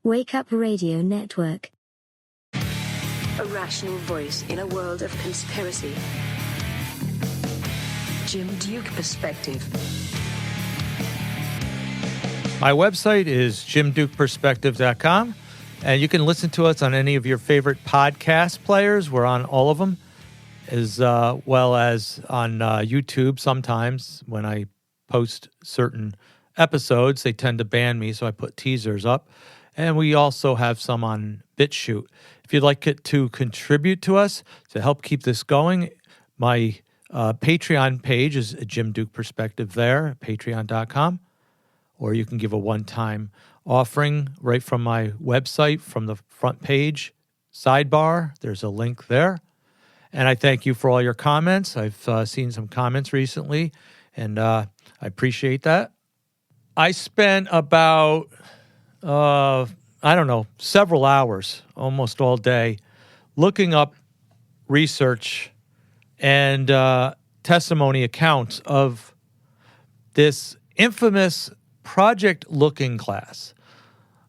Wake Up Radio Network. A rational voice in a world of conspiracy. Jim Duke Perspective. My website is jimdukeperspective.com, and you can listen to us on any of your favorite podcast players. We're on all of them, as well as on YouTube sometimes. When I post certain episodes, they tend to ban me, so I put teasers up. And we also have some on BitChute. If you'd like to contribute to us to help keep this going, my Patreon page is Jim Duke Perspective there, patreon.com. Or you can give a one-time offering right from my website, from the front page sidebar. There's a link there. And I thank you for all your comments. I've seen some comments recently, and I appreciate that. I spent about, several hours, almost all day, looking up research and testimony accounts of this infamous Project Looking Glass.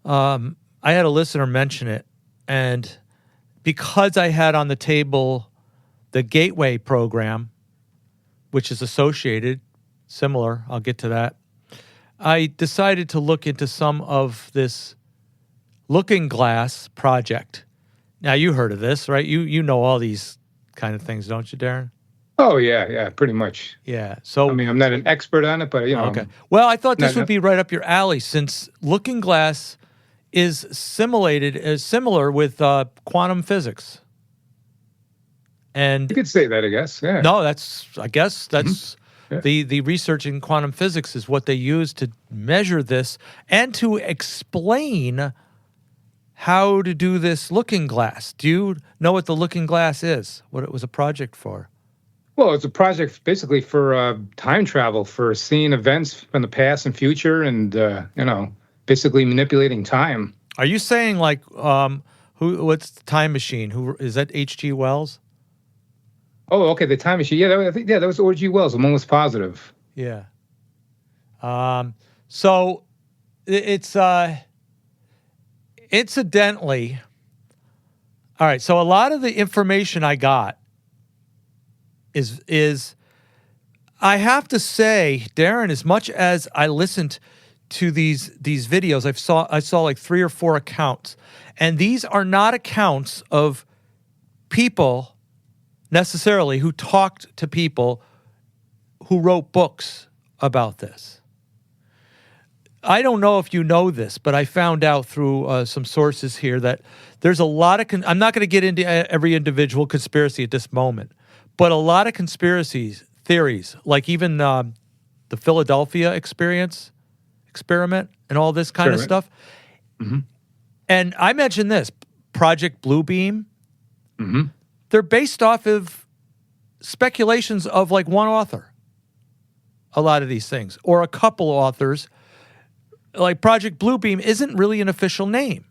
I had a listener mention it, and because I had on the table the Gateway program, which is associated, similar, I'll get to that, I decided to look into some of this Looking Glass project. Now, you heard of this, right? You know all these kind of things, don't you, Darren? Oh, yeah, pretty much. Yeah. So I mean, I'm not an expert on it, but, Okay. Well, I thought this would be right up your alley, since Looking Glass is similar with quantum physics. And you could say that, I guess. Yeah. No, that's the research in quantum physics is what they use to measure this and to explain how to do this Looking Glass. Do you know what the Looking Glass is? What it was a project for? Well, it's a project basically for time travel, for seeing events from the past and future, and basically manipulating time. Are you saying like what's the Time Machine? Who is that? H.G. Wells? Oh, okay, the Time Machine. Yeah, I think that was O.G. Wells. I'm almost positive. Yeah. So it's incidentally. All right. So a lot of the information I got is I have to say, Darren, as much as I listened to these videos, I saw like 3 or 4 accounts, and these are not accounts of people necessarily who talked to people who wrote books about this. I don't know if you know this, but I found out through some sources here that there's a lot of I'm not going to get into every individual conspiracy at this moment, but a lot of conspiracies, theories, like even the Philadelphia experiment and all this kind of stuff. Mm-hmm. And I mentioned this, Project Bluebeam. Mm-hmm. They're based off of speculations of like one author, a lot of these things, or a couple authors. Like Project Bluebeam isn't really an official name.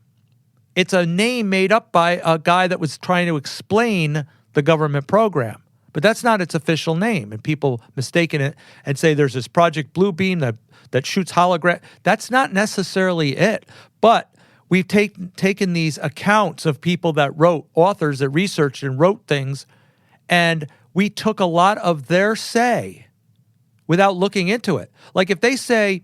It's a name made up by a guy that was trying to explain the government program. But that's not its official name, and people mistaken it and say there's this Project Bluebeam that shoots hologram. That's not necessarily it. But we've taken these accounts of people that wrote, authors that researched and wrote things, and we took a lot of their say without looking into it. Like if they say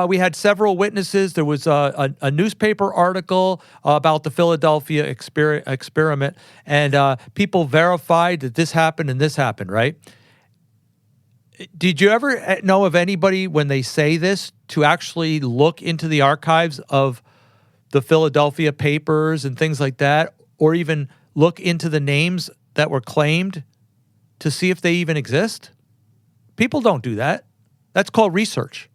we had several witnesses, there was a newspaper article about the Philadelphia experiment, and people verified that this happened and this happened, right? Did you ever know of anybody, when they say this, to actually look into the archives of the Philadelphia papers and things like that, or even look into the names that were claimed to see if they even exist? People don't do that. That's called research.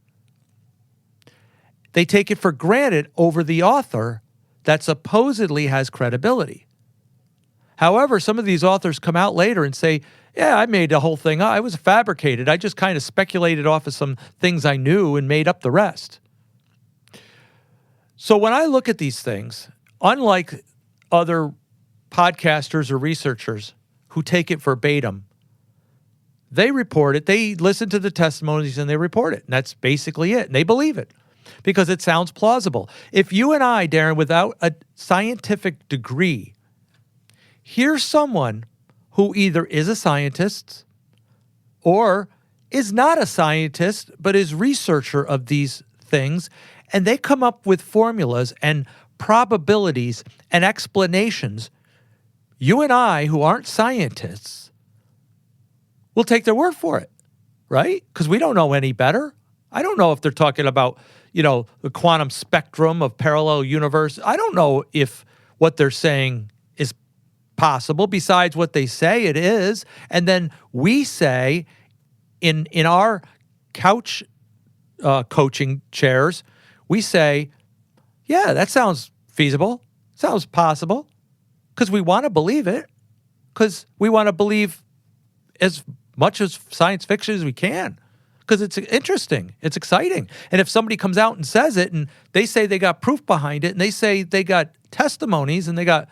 They take it for granted over the author that supposedly has credibility. However, some of these authors come out later and say, yeah, I made the whole thing up. I was fabricated. I just kind of speculated off of some things I knew and made up the rest. So when I look at these things, unlike other podcasters or researchers who take it verbatim, they report it, they listen to the testimonies, and they report it. And that's basically it. And they believe it. because it sounds plausible. If you and I, Darren, without a scientific degree, hear someone who either is a scientist or is not a scientist, but is researcher of these things, and they come up with formulas and probabilities and explanations, you and I, who aren't scientists, will take their word for it, right? Because we don't know any better. I don't know if they're talking about, the quantum spectrum of parallel universe. I don't know if what they're saying is possible besides what they say it is. And then we say in our couch coaching chairs, we say, yeah, that sounds feasible, sounds possible, because we want to believe it, because we want to believe as much as science fiction as we can, because it's interesting, it's exciting. And if somebody comes out and says it, and they say they got proof behind it, and they say they got testimonies, and they got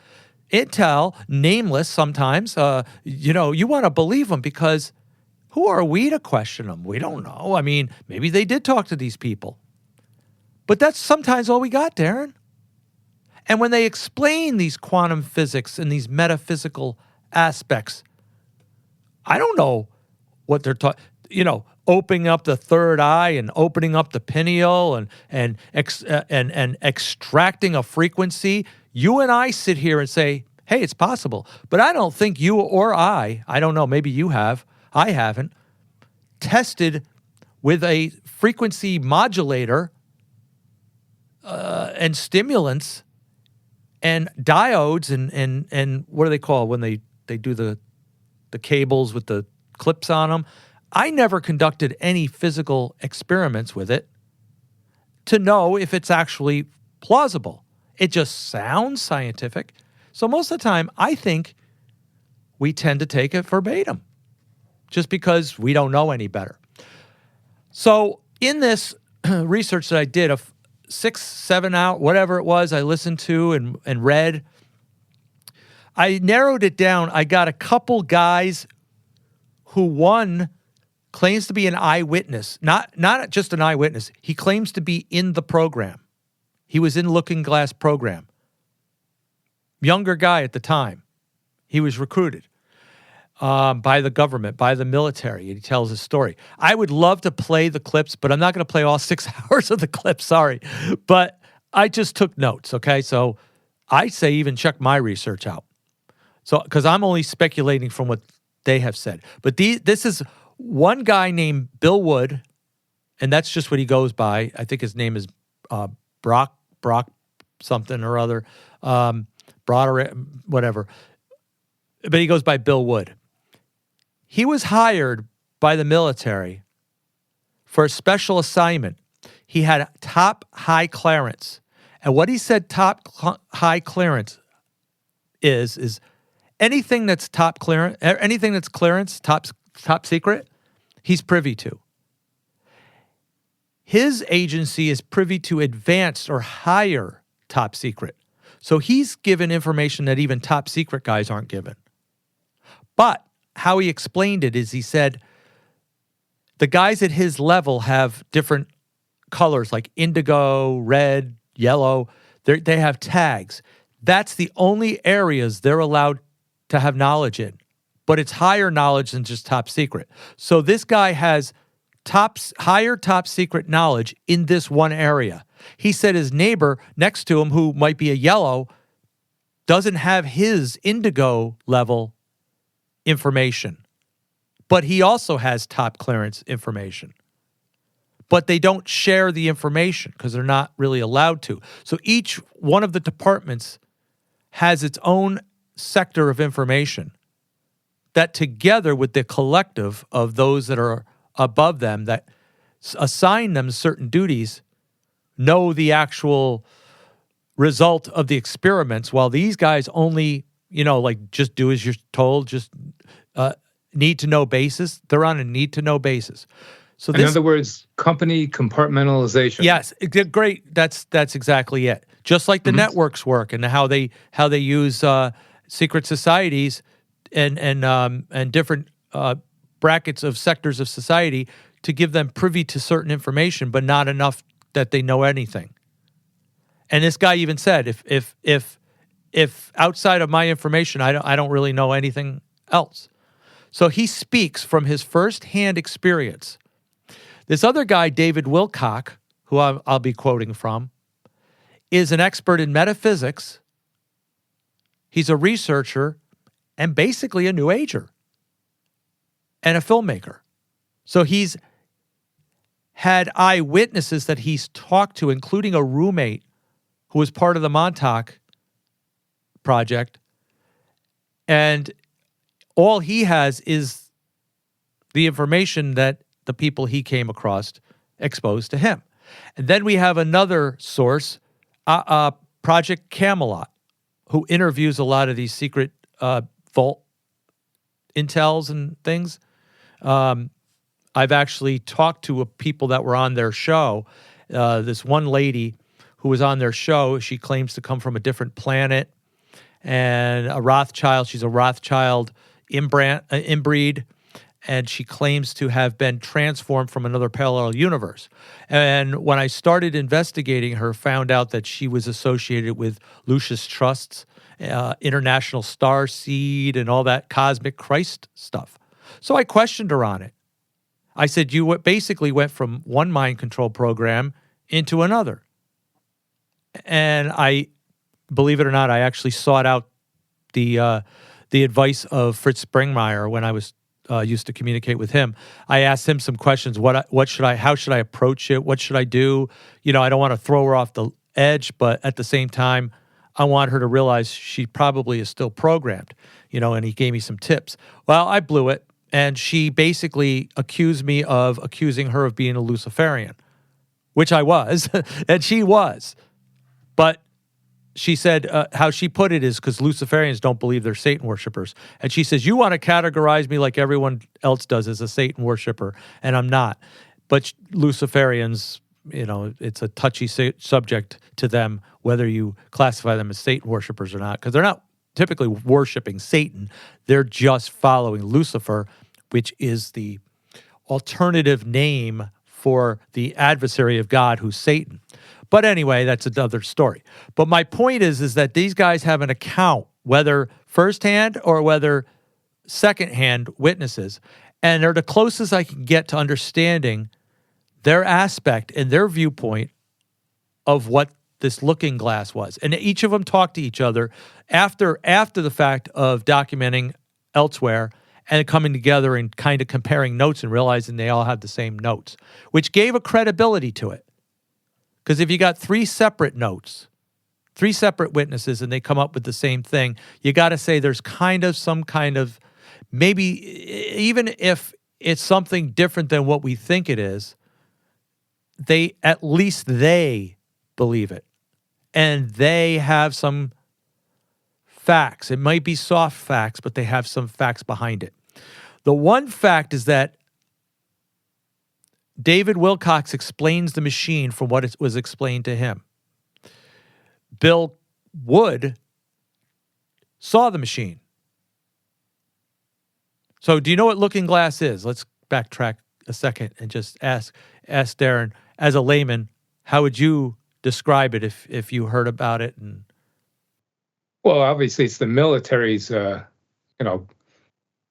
intel, nameless sometimes, you want to believe them, because who are we to question them? We don't know. I mean, maybe they did talk to these people. But that's sometimes all we got, Darren. And when they explain these quantum physics and these metaphysical aspects, I don't know what they're talking, opening up the third eye and opening up the pineal and extracting a frequency. You and I sit here and say, hey, it's possible. But I don't think you or I don't know, maybe you have, I haven't, tested with a frequency modulator and stimulants and diodes and what do they call when they do the cables with the clips on them. I never conducted any physical experiments with it to know if it's actually plausible. It just sounds scientific. So most of the time, I think we tend to take it verbatim just because we don't know any better. So in this research that I did, 6-7 hour, whatever it was, I listened to and read, I narrowed it down. I got a couple guys who, one claims to be an eyewitness, not just an eyewitness. He claims to be in the program. He was in Looking Glass program. Younger guy at the time. He was recruited by the government, by the military, and he tells his story. I would love to play the clips, but I'm not going to play all 6 hours of the clips, sorry. But I just took notes, okay? So I say even check my research out. So, because I'm only speculating from what they have said. But this is one guy named Bill Wood, and that's just what he goes by. I think his name is Brock something or other, Broder, whatever. But he goes by Bill Wood. He was hired by the military for a special assignment. He had top high clearance. And what he said high clearance is anything that's top clearance, anything that's clearance, top secret, he's privy to. His agency is privy to advanced or higher top secret. So he's given information that even top secret guys aren't given. But how he explained it is he said the guys at his level have different colors like indigo, red, yellow. They have tags. That's the only areas they're allowed to have knowledge in. But it's higher knowledge than just top secret. So this guy has higher top secret knowledge in this one area. He said his neighbor next to him, who might be a yellow, doesn't have his indigo level information. But he also has top clearance information. But they don't share the information because they're not really allowed to. So each one of the departments has its own sector of information that together with the collective of those that are above them that assign them certain duties know the actual result of the experiments, while these guys only, just do as you're told, just need to know basis. They're on a need to know basis. So in other words, company compartmentalization. Yes, great. That's exactly it. Just like the networks work and how they use secret societies and different brackets of sectors of society to give them privy to certain information, but not enough that they know anything. And this guy even said, if outside of my information, I don't really know anything else. So he speaks from his firsthand experience. This other guy, David Wilcock, who I'll be quoting from, is an expert in metaphysics. He's a researcher and basically a New Ager and a filmmaker. So he's had eyewitnesses that he's talked to, including a roommate who was part of the Montauk Project. And all he has is the information that the people he came across exposed to him. And then we have another source, Project Camelot, who interviews a lot of these secret vault intels and things. I've actually talked to people that were on their show. This one lady who was on their show, she claims to come from a different planet, and a Rothschild. She's a Rothschild inbreed, and she claims to have been transformed from another parallel universe. And when I started investigating her, found out that she was associated with Lucius Trust's International Star Seed and all that cosmic Christ stuff. So I questioned her on it. I said, you basically went from one mind control program into another. And I, believe it or not, I actually sought out the advice of Fritz Springmeier when I was used to communicate with him. I asked him some questions. How should I approach it? What should I do? You know, I don't want to throw her off the edge, but at the same time, I want her to realize she probably is still programmed, you know, and he gave me some tips. Well, I blew it. And she basically accused me of accusing her of being a Luciferian, which I was, and she was. But she said how she put it is because Luciferians don't believe they're Satan worshipers. And she says, you want to categorize me like everyone else does as a Satan worshiper, and I'm not. But Luciferians, you know, it's a touchy subject to them whether you classify them as Satan worshipers or not, because they're not typically worshiping Satan. They're just following Lucifer, which is the alternative name for the adversary of God, who's Satan. But anyway, that's another story. But my point is that these guys have an account, whether firsthand or whether secondhand witnesses, and they're the closest I can get to understanding their aspect and their viewpoint of what this looking glass was. And each of them talked to each other after the fact of documenting elsewhere and coming together and kind of comparing notes and realizing they all had the same notes, which gave a credibility to it. Because if you got three separate notes, three separate witnesses, and they come up with the same thing, you got to say there's kind of some kind of, maybe even if it's something different than what we think it is, at least they believe it. And they have some facts. It might be soft facts, but they have some facts behind it. The one fact is that David Wilcox explains the machine from what it was explained to him. Bill Wood saw the machine. So do you know what looking glass is? Let's backtrack a second and just ask Darren, as a layman, how would you describe it if you heard about it? And Well, obviously it's the military's,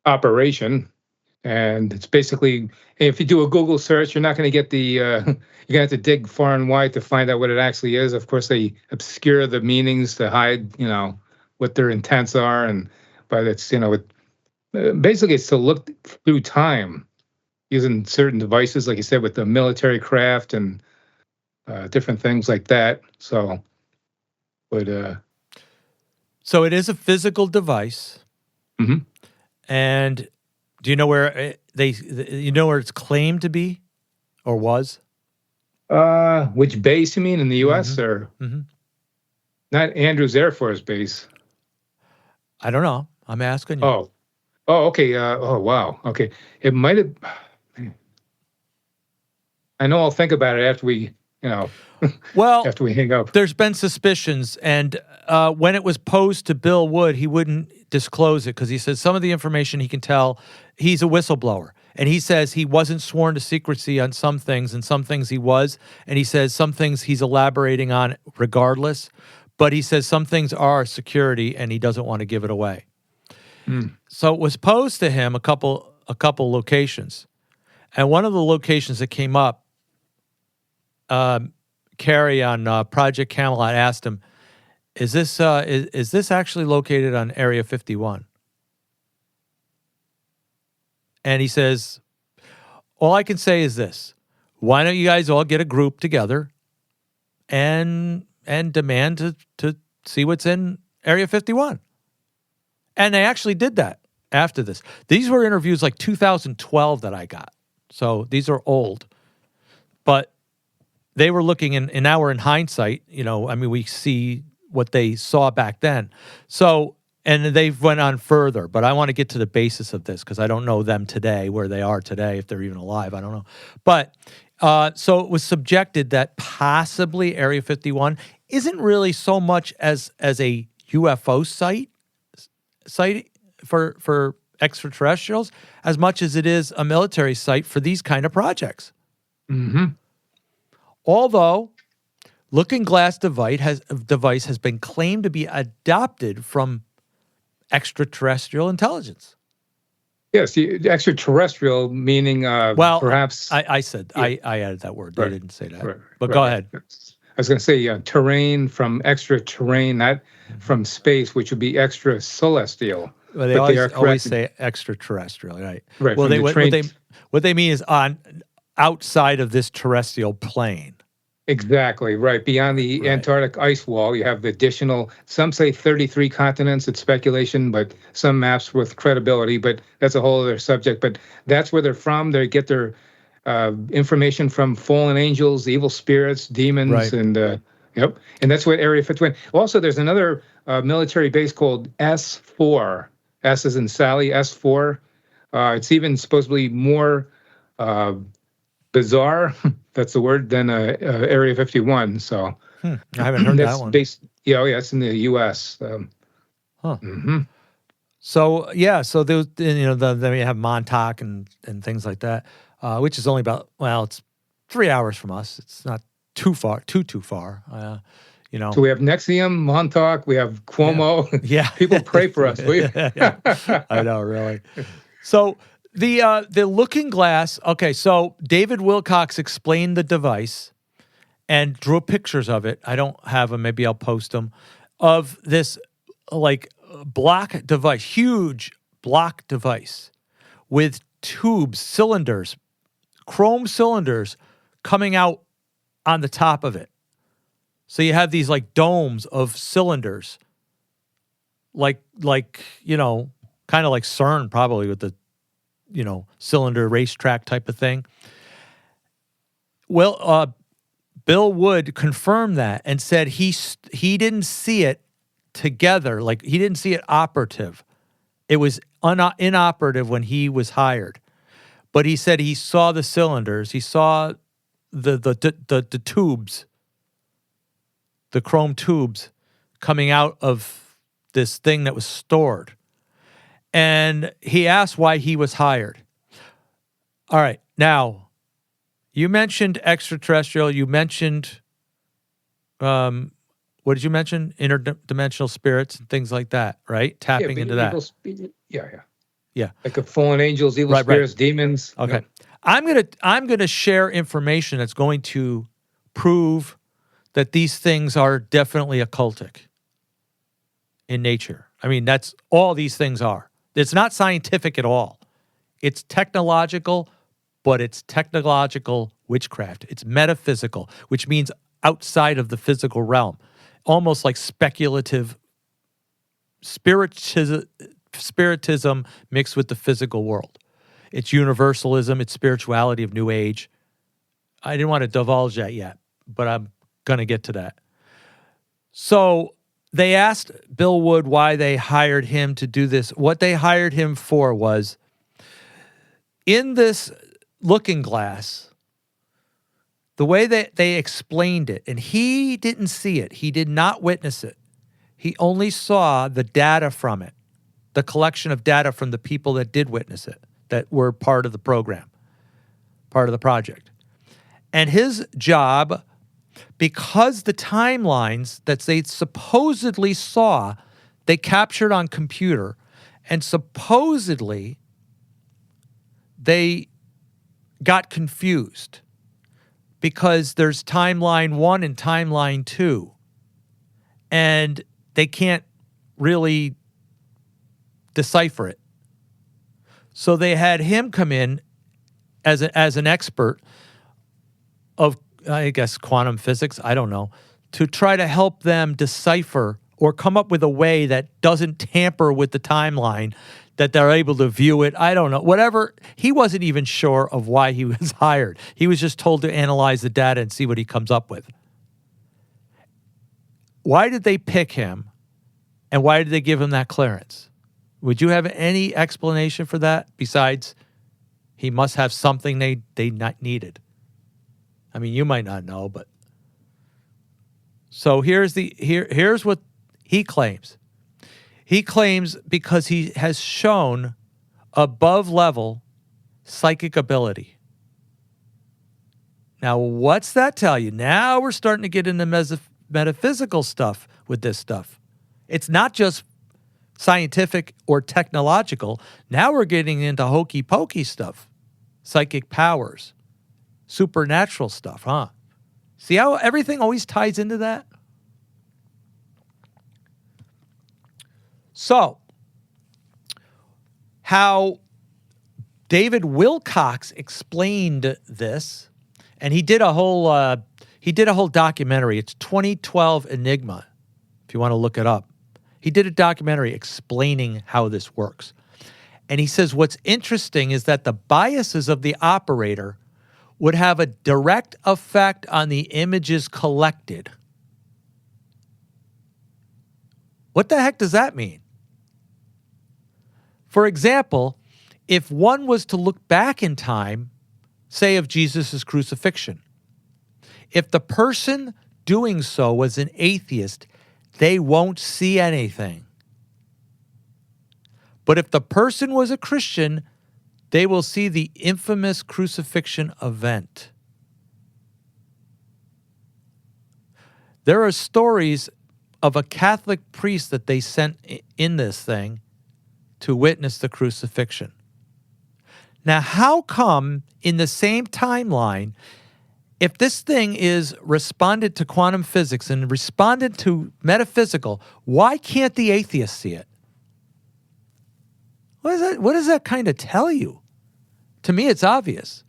operation. And it's basically, if you do a Google search, you're not going to get you're going to have to dig far and wide to find out what it actually is. Of course, they obscure the meanings to hide, what their intents are. But it's, basically it's to look through time using certain devices, like you said, with the military craft and different things like that. So it is a physical device. Mm-hmm. And do you know where where it's claimed to be, or was? Which base you mean, in the U.S. or not Andrews Air Force Base? I don't know. I'm asking you. Oh, okay. Oh, wow. Okay, it might have. I know. I'll think about it after we, well, after we hang up. There's been suspicions, and when it was posed to Bill Wood, he wouldn't disclose it because he said some of the information he can tell, he's a whistleblower. And he says he wasn't sworn to secrecy on some things, and some things he was. And he says some things he's elaborating on regardless. But he says some things are security, and he doesn't want to give it away. So it was posed to him a couple locations. And one of the locations that came up, Carrie on Project Camelot asked him, is this actually located on Area 51? And he says, all I can say is this. Why don't you guys all get a group together and demand to see what's in Area 51? And they actually did that after this. These were interviews like 2012 that I got. So these are old. But they were looking, and now we're in hindsight, we see what they saw back then. So, and they've went on further, but I want to get to the basis of this because I don't know them today, where they are today, if they're even alive, I don't know. But so it was subjected that possibly Area 51 isn't really so much as a UFO site for extraterrestrials as much as it is a military site for these kind of projects. Mm-hmm. Although Looking Glass device has been claimed to be adopted from extraterrestrial intelligence. Yes, extraterrestrial meaning perhaps. I said, yeah. I added that word. They didn't say that. Right, but go ahead. I was going to say terrain from extra terrain, not from space, which would be extra celestial. Well, they always say extraterrestrial, right? Right. Well, what they mean is on outside of this terrestrial plane. Exactly, right. Beyond the Antarctic ice wall, you have the additional, some say 33 continents. It's speculation, but some maps with credibility, but that's a whole other subject. But that's where they're from. They get their information from fallen angels, evil spirits, demons, and yep. And that's what Area 51. Also, there's another military base called S4. S as in Sally, S4. It's even supposedly more bizarre, that's the word, than Area 51. So I haven't heard that one. It's in the U.S. Mm-hmm. So so those, then we have Montauk and things like that, which is only about, it's 3 hours from us. It's not too far. So we have Nexium, Montauk, we have Cuomo. Yeah. People pray for us, will you? Yeah. I know, really. So the Looking Glass, okay, so David Wilcox explained the device and drew pictures of it. I don't have them, maybe I'll post them, of this block device, huge block device with tubes, cylinders, chrome cylinders coming out on the top of it. So you have these domes of cylinders, kind of like CERN probably with the, cylinder racetrack type of thing. Well, Bill Wood confirmed that and said he didn't see it together, he didn't see it operative. It was inoperative when he was hired. But he said he saw the cylinders, he saw the tubes, the chrome tubes coming out of this thing that was stored. And he asked why he was hired. All right. Now, you mentioned extraterrestrial. You mentioned, what did you mention? Interdimensional spirits and things like that, right? Tapping into that. Yeah. Like the fallen angels, evil spirits, demons. Okay. Yeah. I'm gonna share information that's going to prove that these things are definitely occultic in nature. I mean, that's all these things are. It's not scientific at all. It's technological, but it's technological witchcraft. It's metaphysical, which means outside of the physical realm, almost like speculative spiritism mixed with the physical world. It's universalism. It's spirituality of New Age. I didn't want to divulge that yet, but I'm going to get to that. So they asked Bill Wood why they hired him to do this. What they hired him for was, in this Looking Glass, the way that they explained it, and he didn't see it, he did not witness it. He only saw the data from it, the collection of data from the people that did witness it, that were part of the program, part of the project. And his job, because the timelines that they supposedly saw, they captured on computer, and supposedly they got confused because there's timeline 1 and timeline 2, and they can't really decipher it. So they had him come in as an expert of, I guess, quantum physics, I don't know, to try to help them decipher or come up with a way that doesn't tamper with the timeline, that they're able to view it. I don't know. Whatever. He wasn't even sure of why he was hired. He was just told to analyze the data and see what he comes up with. Why did they pick him? And why did they give him that clearance? Would you have any explanation for that besides he must have something they not needed? I mean, you might not know, but so here's what he claims. He claims because he has shown above level psychic ability. Now, what's that tell you? Now we're starting to get into metaphysical stuff with this stuff. It's not just scientific or technological. Now we're getting into hokey pokey stuff, psychic powers, supernatural stuff, huh? See how everything always ties into that? So, how David Wilcox explained this, and he did a whole documentary. It's 2012 Enigma, if you want to look it up. He did a documentary explaining how this works. And he says what's interesting is that the biases of the operator would have a direct effect on the images collected. What the heck does that mean? For example, if one was to look back in time, say of Jesus' crucifixion, if the person doing so was an atheist, they won't see anything. But if the person was a Christian, they will see the infamous crucifixion event. There are stories of a Catholic priest that they sent in this thing to witness the crucifixion. Now, how come in the same timeline, if this thing is responded to quantum physics and responded to metaphysical, why can't the atheist see it? What does that kind of tell you? To me, it's obvious.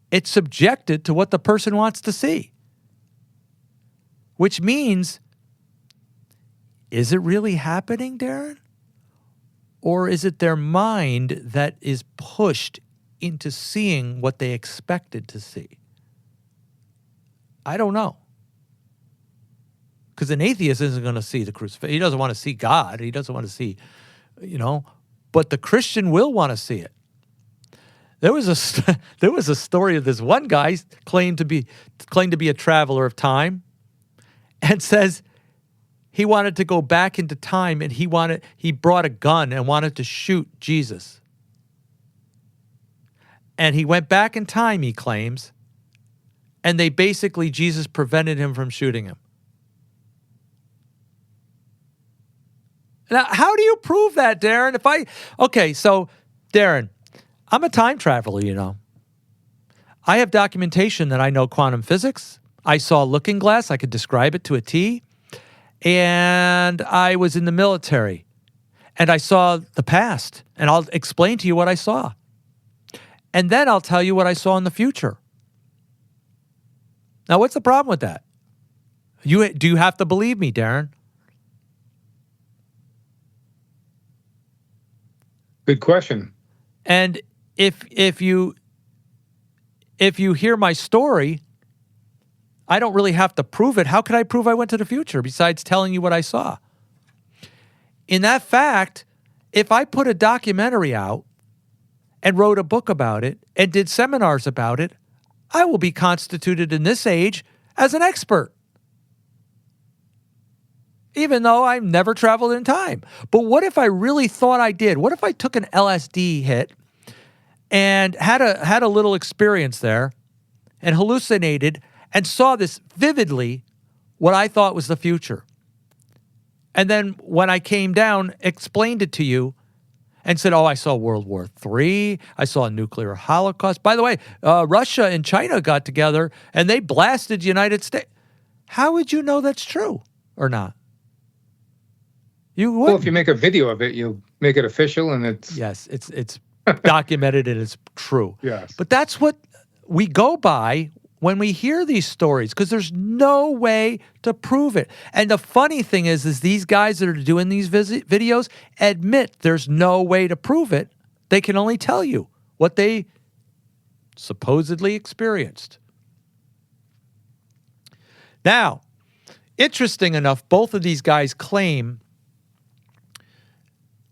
It's subjected to what the person wants to see. Which means, is it really happening, Darren? Or is it their mind that is pushed into seeing what they expected to see? I don't know. Because an atheist isn't going to see the crucifixion. He doesn't want to see God. He doesn't want to see, but the Christian will want to see it. There was a story of this one guy claimed to be a traveler of time, and says he wanted to go back into time, and he brought a gun and wanted to shoot Jesus. And he went back in time, he claims, and Jesus prevented him from shooting him. Now, how do you prove that, Darren? So Darren, I'm a time traveler, I have documentation that I know quantum physics. I saw a looking glass. I could describe it to a T. And I was in the military. And I saw the past. And I'll explain to you what I saw. And then I'll tell you what I saw in the future. Now, what's the problem with that? Do you have to believe me, Darren? Good question. And if you hear my story, I don't really have to prove it. How could I prove I went to the future besides telling you what I saw? In that fact, if I put a documentary out and wrote a book about it and did seminars about it, I will be constituted in this age as an expert. even though I've never traveled in time. But what if I really thought I did? What if I took an LSD hit and had a little experience there and hallucinated and saw this vividly, what I thought was the future? And then when I came down, explained it to you and said, oh, I saw World War III. I saw a nuclear holocaust. By the way, Russia and China got together and they blasted the United States. How would you know that's true or not? You would. Well, if you make a video of it, you'll make it official, and it's yes, it's documented and it's true. Yes. But that's what we go by when we hear these stories, because there's no way to prove it. And the funny thing is these guys that are doing these videos admit there's no way to prove it. They can only tell you what they supposedly experienced. Now, interesting enough, both of these guys claim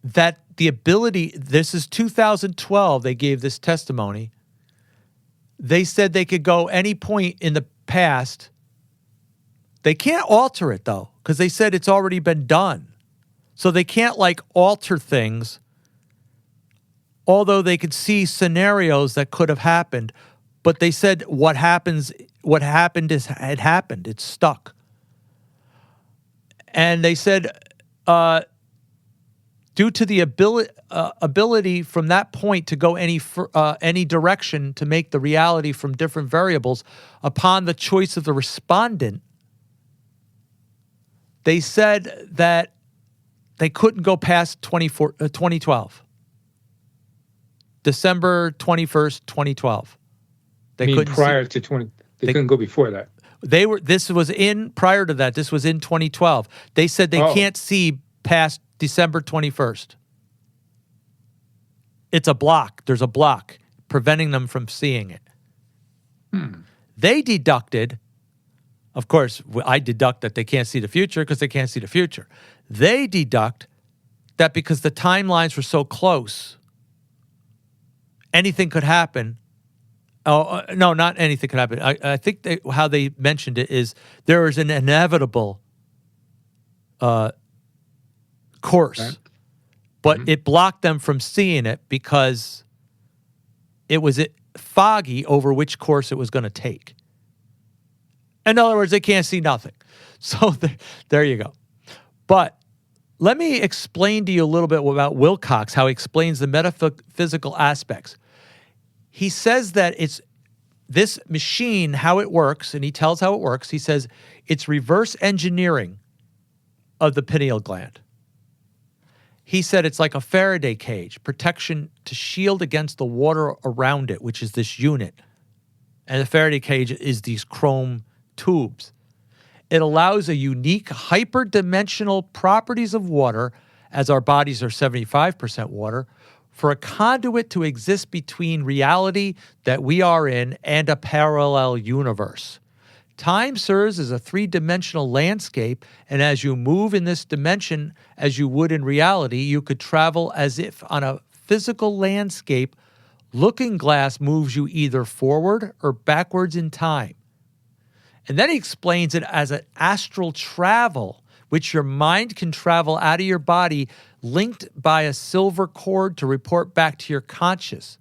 that the ability, this is 2012, they gave this testimony. They said they could go any point in the past. They can't alter it, though, because they said it's already been done. So they can't, like, alter things, although they could see scenarios that could have happened. But they said what happened had happened. It's stuck. And they said, due to the ability from that point to go any direction to make the reality from different variables upon the choice of the respondent, they said that they couldn't go past 2012. December 21st, 2012. They couldn't prior to 20. They couldn't go before that. This was prior to that. This was in 2012. They said they can't see past December 21st. It's a block. There's a block preventing them from seeing it. They deducted, of course, I deduct that they can't see the future because they can't see the future. They deduct that because the timelines were so close, anything could happen. Oh, no, not anything could happen. I think how they mentioned it is there is an inevitable course, okay. But it blocked them from seeing it because it was foggy over which course it was going to take. In other words, they can't see nothing. So there you go. But let me explain to you a little bit about Wilcox, how he explains the metaphysical aspects. He says that it's this machine, how it works, and he tells how it works. He says it's reverse engineering of the pineal gland. He said it's like a Faraday cage, protection to shield against the water around it, which is this unit. And the Faraday cage is these chrome tubes. It allows a unique hyperdimensional properties of water, as our bodies are 75% water, for a conduit to exist between reality that we are in and a parallel universe. Time serves as a three-dimensional landscape, and as you move in this dimension as you would in reality, you could travel as if on a physical landscape. Looking glass moves you either forward or backwards in time. And then he explains it as an astral travel, which your mind can travel out of your body linked by a silver cord to report back to your conscious.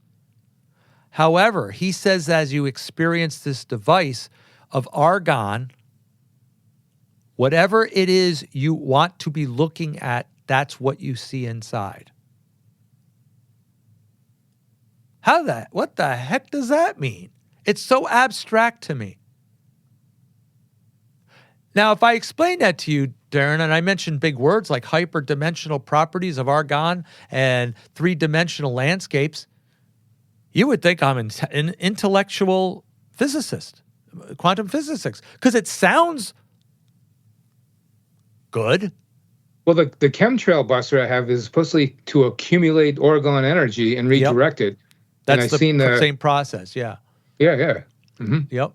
However, he says as you experience this device of argon, whatever it is you want to be looking at, that's what you see inside. What the heck does that mean? It's so abstract to me. Now, if I explain that to you, Darren, and I mentioned big words like hyperdimensional properties of argon and three-dimensional landscapes, you would think I'm an intellectual physicist, quantum physicist, because it sounds good. Well, the chemtrail buster I have is supposedly to accumulate argon energy and redirect it. That's the same process, yeah. Yeah. Mm-hmm. Yep.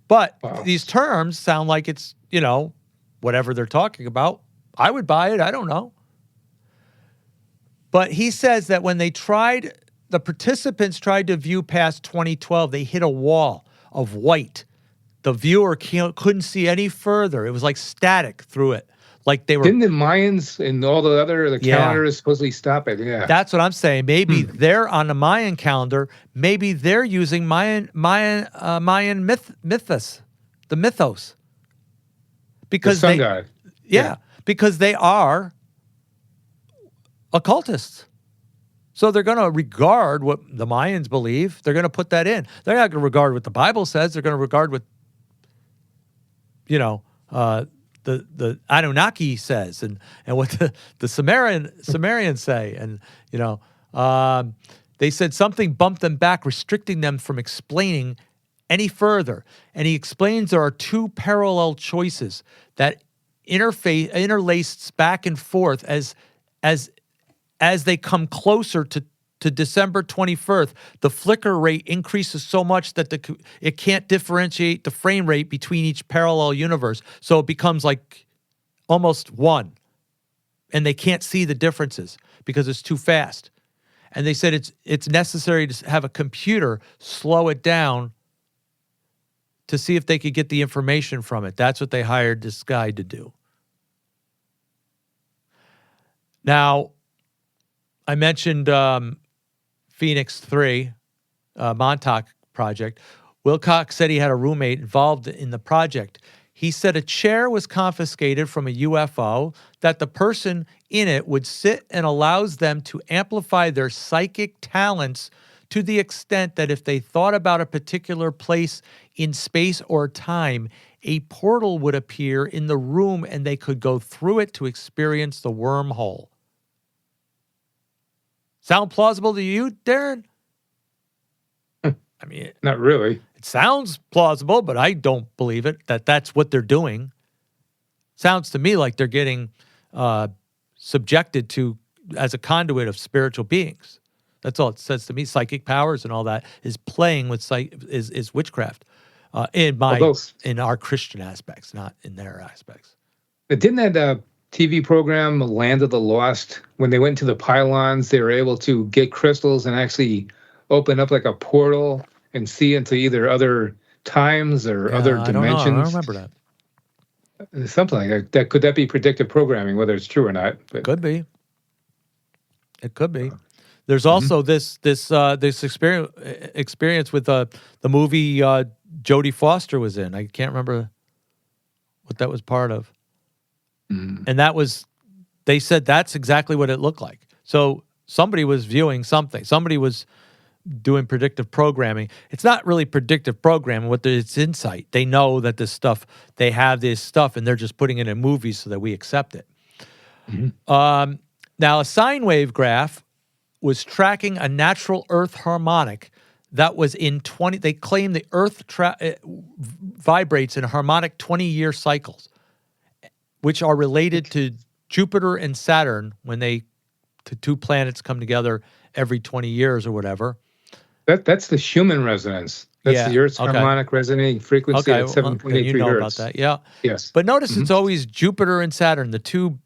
But these terms sound like it's, whatever they're talking about. I would buy it. I don't know. But he says that when the participants tried to view past 2012, they hit a wall of white. The viewer couldn't see any further. It was like static through it. Like they were. Didn't the Mayans and all the Yeah. calendars supposedly stop it? Yeah. That's what I'm saying. Maybe they're on the Mayan calendar. Maybe they're using Mayan mythos, the mythos, The because sun they, god. yeah, because they are occultists. So they're going to regard what the Mayans believe. They're going to put that in. They're not going to regard what the Bible says. They're going to regard what, the Anunnaki says, and what the Sumerians say. And, they said something bumped them back, restricting them from explaining any further. And he explains there are two parallel choices that interlace back and forth as they come closer to December 21st, the flicker rate increases so much that it can't differentiate the frame rate between each parallel universe. So it becomes like almost one. And they can't see the differences because it's too fast. And they said it's necessary to have a computer slow it down to see if they could get the information from it. That's what they hired this guy to do. Now, I mentioned Phoenix 3, Montauk project. Wilcox said he had a roommate involved in the project. He said a chair was confiscated from a UFO, that the person in it would sit and allows them to amplify their psychic talents to the extent that if they thought about a particular place in space or time, a portal would appear in the room and they could go through it to experience the wormhole. Sound plausible to you, Darren? I mean, Not really. it sounds plausible, but I don't believe it, that's what they're doing. Sounds to me like they're getting subjected to as a conduit of spiritual beings. That's all it says to me. Psychic powers and all that is playing with is witchcraft in our Christian aspects, not in their aspects. But didn't that TV program, Land of the Lost, when they went to the pylons, they were able to get crystals and actually open up like a portal and see into either other times or other dimensions? I don't remember that. Something like that. Could that be predictive programming, whether it's true or not? But Could be. It could be. There's also this experience with the movie Jodie Foster was in. I can't remember what that was part of. And they said that's exactly what it looked like. So somebody was viewing something. Somebody was doing predictive programming. It's not really predictive programming. It's insight. They know that they have this stuff, and they're just putting it in movies so that we accept it. Now, a sine wave graph was tracking a natural Earth harmonic that was in 20. They claim the Earth vibrates in harmonic 20-year cycles, which are related to Jupiter and Saturn when the two planets come together every 20 years or whatever. That's the Schumann resonance. That's the Earth's harmonic resonating frequency at 7.83 you know hertz. about that, yeah. Yes. But notice it's always Jupiter and Saturn, the two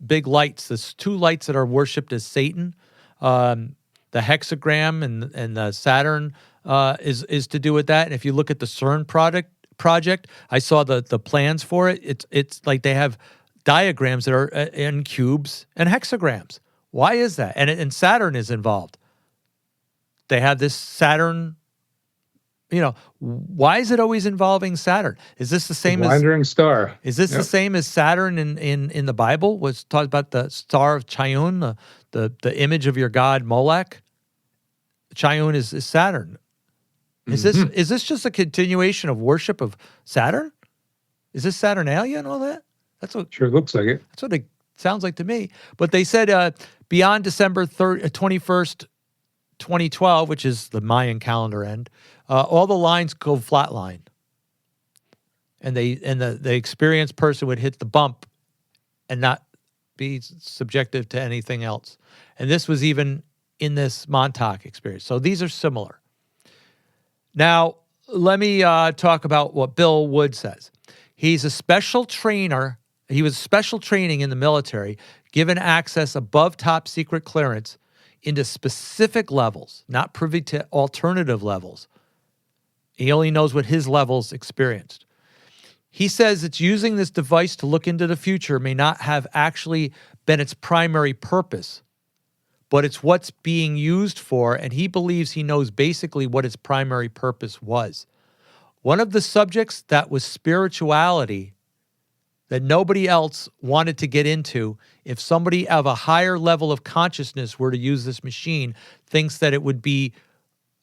big lights, the two lights that are worshipped as Satan. The hexagram and the Saturn is to do with that. And if you look at the CERN project, I saw the plans for it. It's like they have diagrams that are in cubes and hexagrams. Why is that? And Saturn is involved. They have this Saturn. Why is it always involving Saturn? Is this the same wandering star? Is this the same as Saturn in the Bible? Was talked about the star of Chayun, the image of your god Molech. Chayun is Saturn. Is this just a continuation of worship of Saturn? Is this Saturnalia and all that? That's what sure looks like it. That's what it sounds like to me. But they said beyond December 21st, 2012, which is the Mayan calendar end, all the lines go flatline, and the experienced person would hit the bump and not be subjective to anything else. And this was even in this Montauk experience. So these are similar. Now, let me talk about what Bill Wood says. He's a special trainer. He was special training in the military, given access above top secret clearance into specific levels, not privy to alternative levels. He only knows what his levels experienced. He says it's using this device to look into the future may not have actually been its primary purpose, but it's what's being used for, and he believes he knows basically what its primary purpose was. One of the subjects that was spirituality that nobody else wanted to get into, if somebody of a higher level of consciousness were to use this machine, thinks that it would be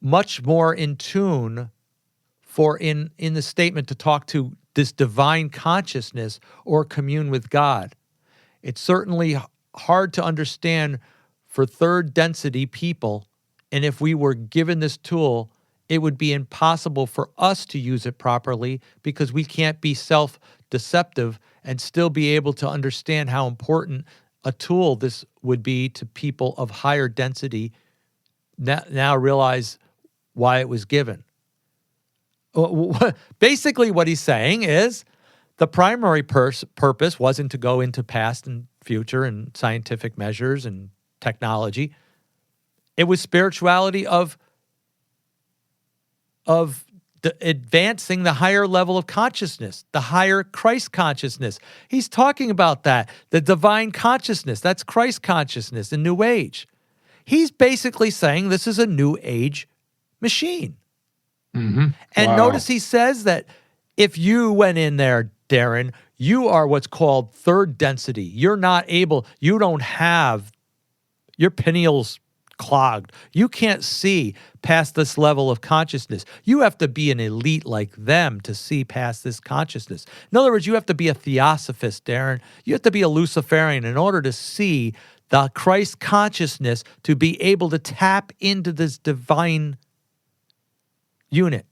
much more in tune for in the statement to talk to this divine consciousness or commune with God. It's certainly hard to understand for third density people, and if we were given this tool, it would be impossible for us to use it properly because we can't be self-deceptive and still be able to understand how important a tool this would be to people of higher density. Now realize why it was given. Basically, what he's saying is the primary purpose wasn't to go into past and future and scientific measures and technology. It was spirituality of advancing the higher level of consciousness, the higher Christ consciousness. He's talking about that, the divine consciousness. That's Christ consciousness in New Age. He's basically saying this is a New Age machine. Mm-hmm. And Wow. notice he says that if you went in there, Darren, you are what's called third density. You're not able, you don't have, your pineal's clogged. You can't see past this level of consciousness. You have to be an elite like them to see past this consciousness. In other words, you have to be a theosophist, Darren. You have to be a Luciferian in order to see the Christ consciousness, to be able to tap into this divine unit.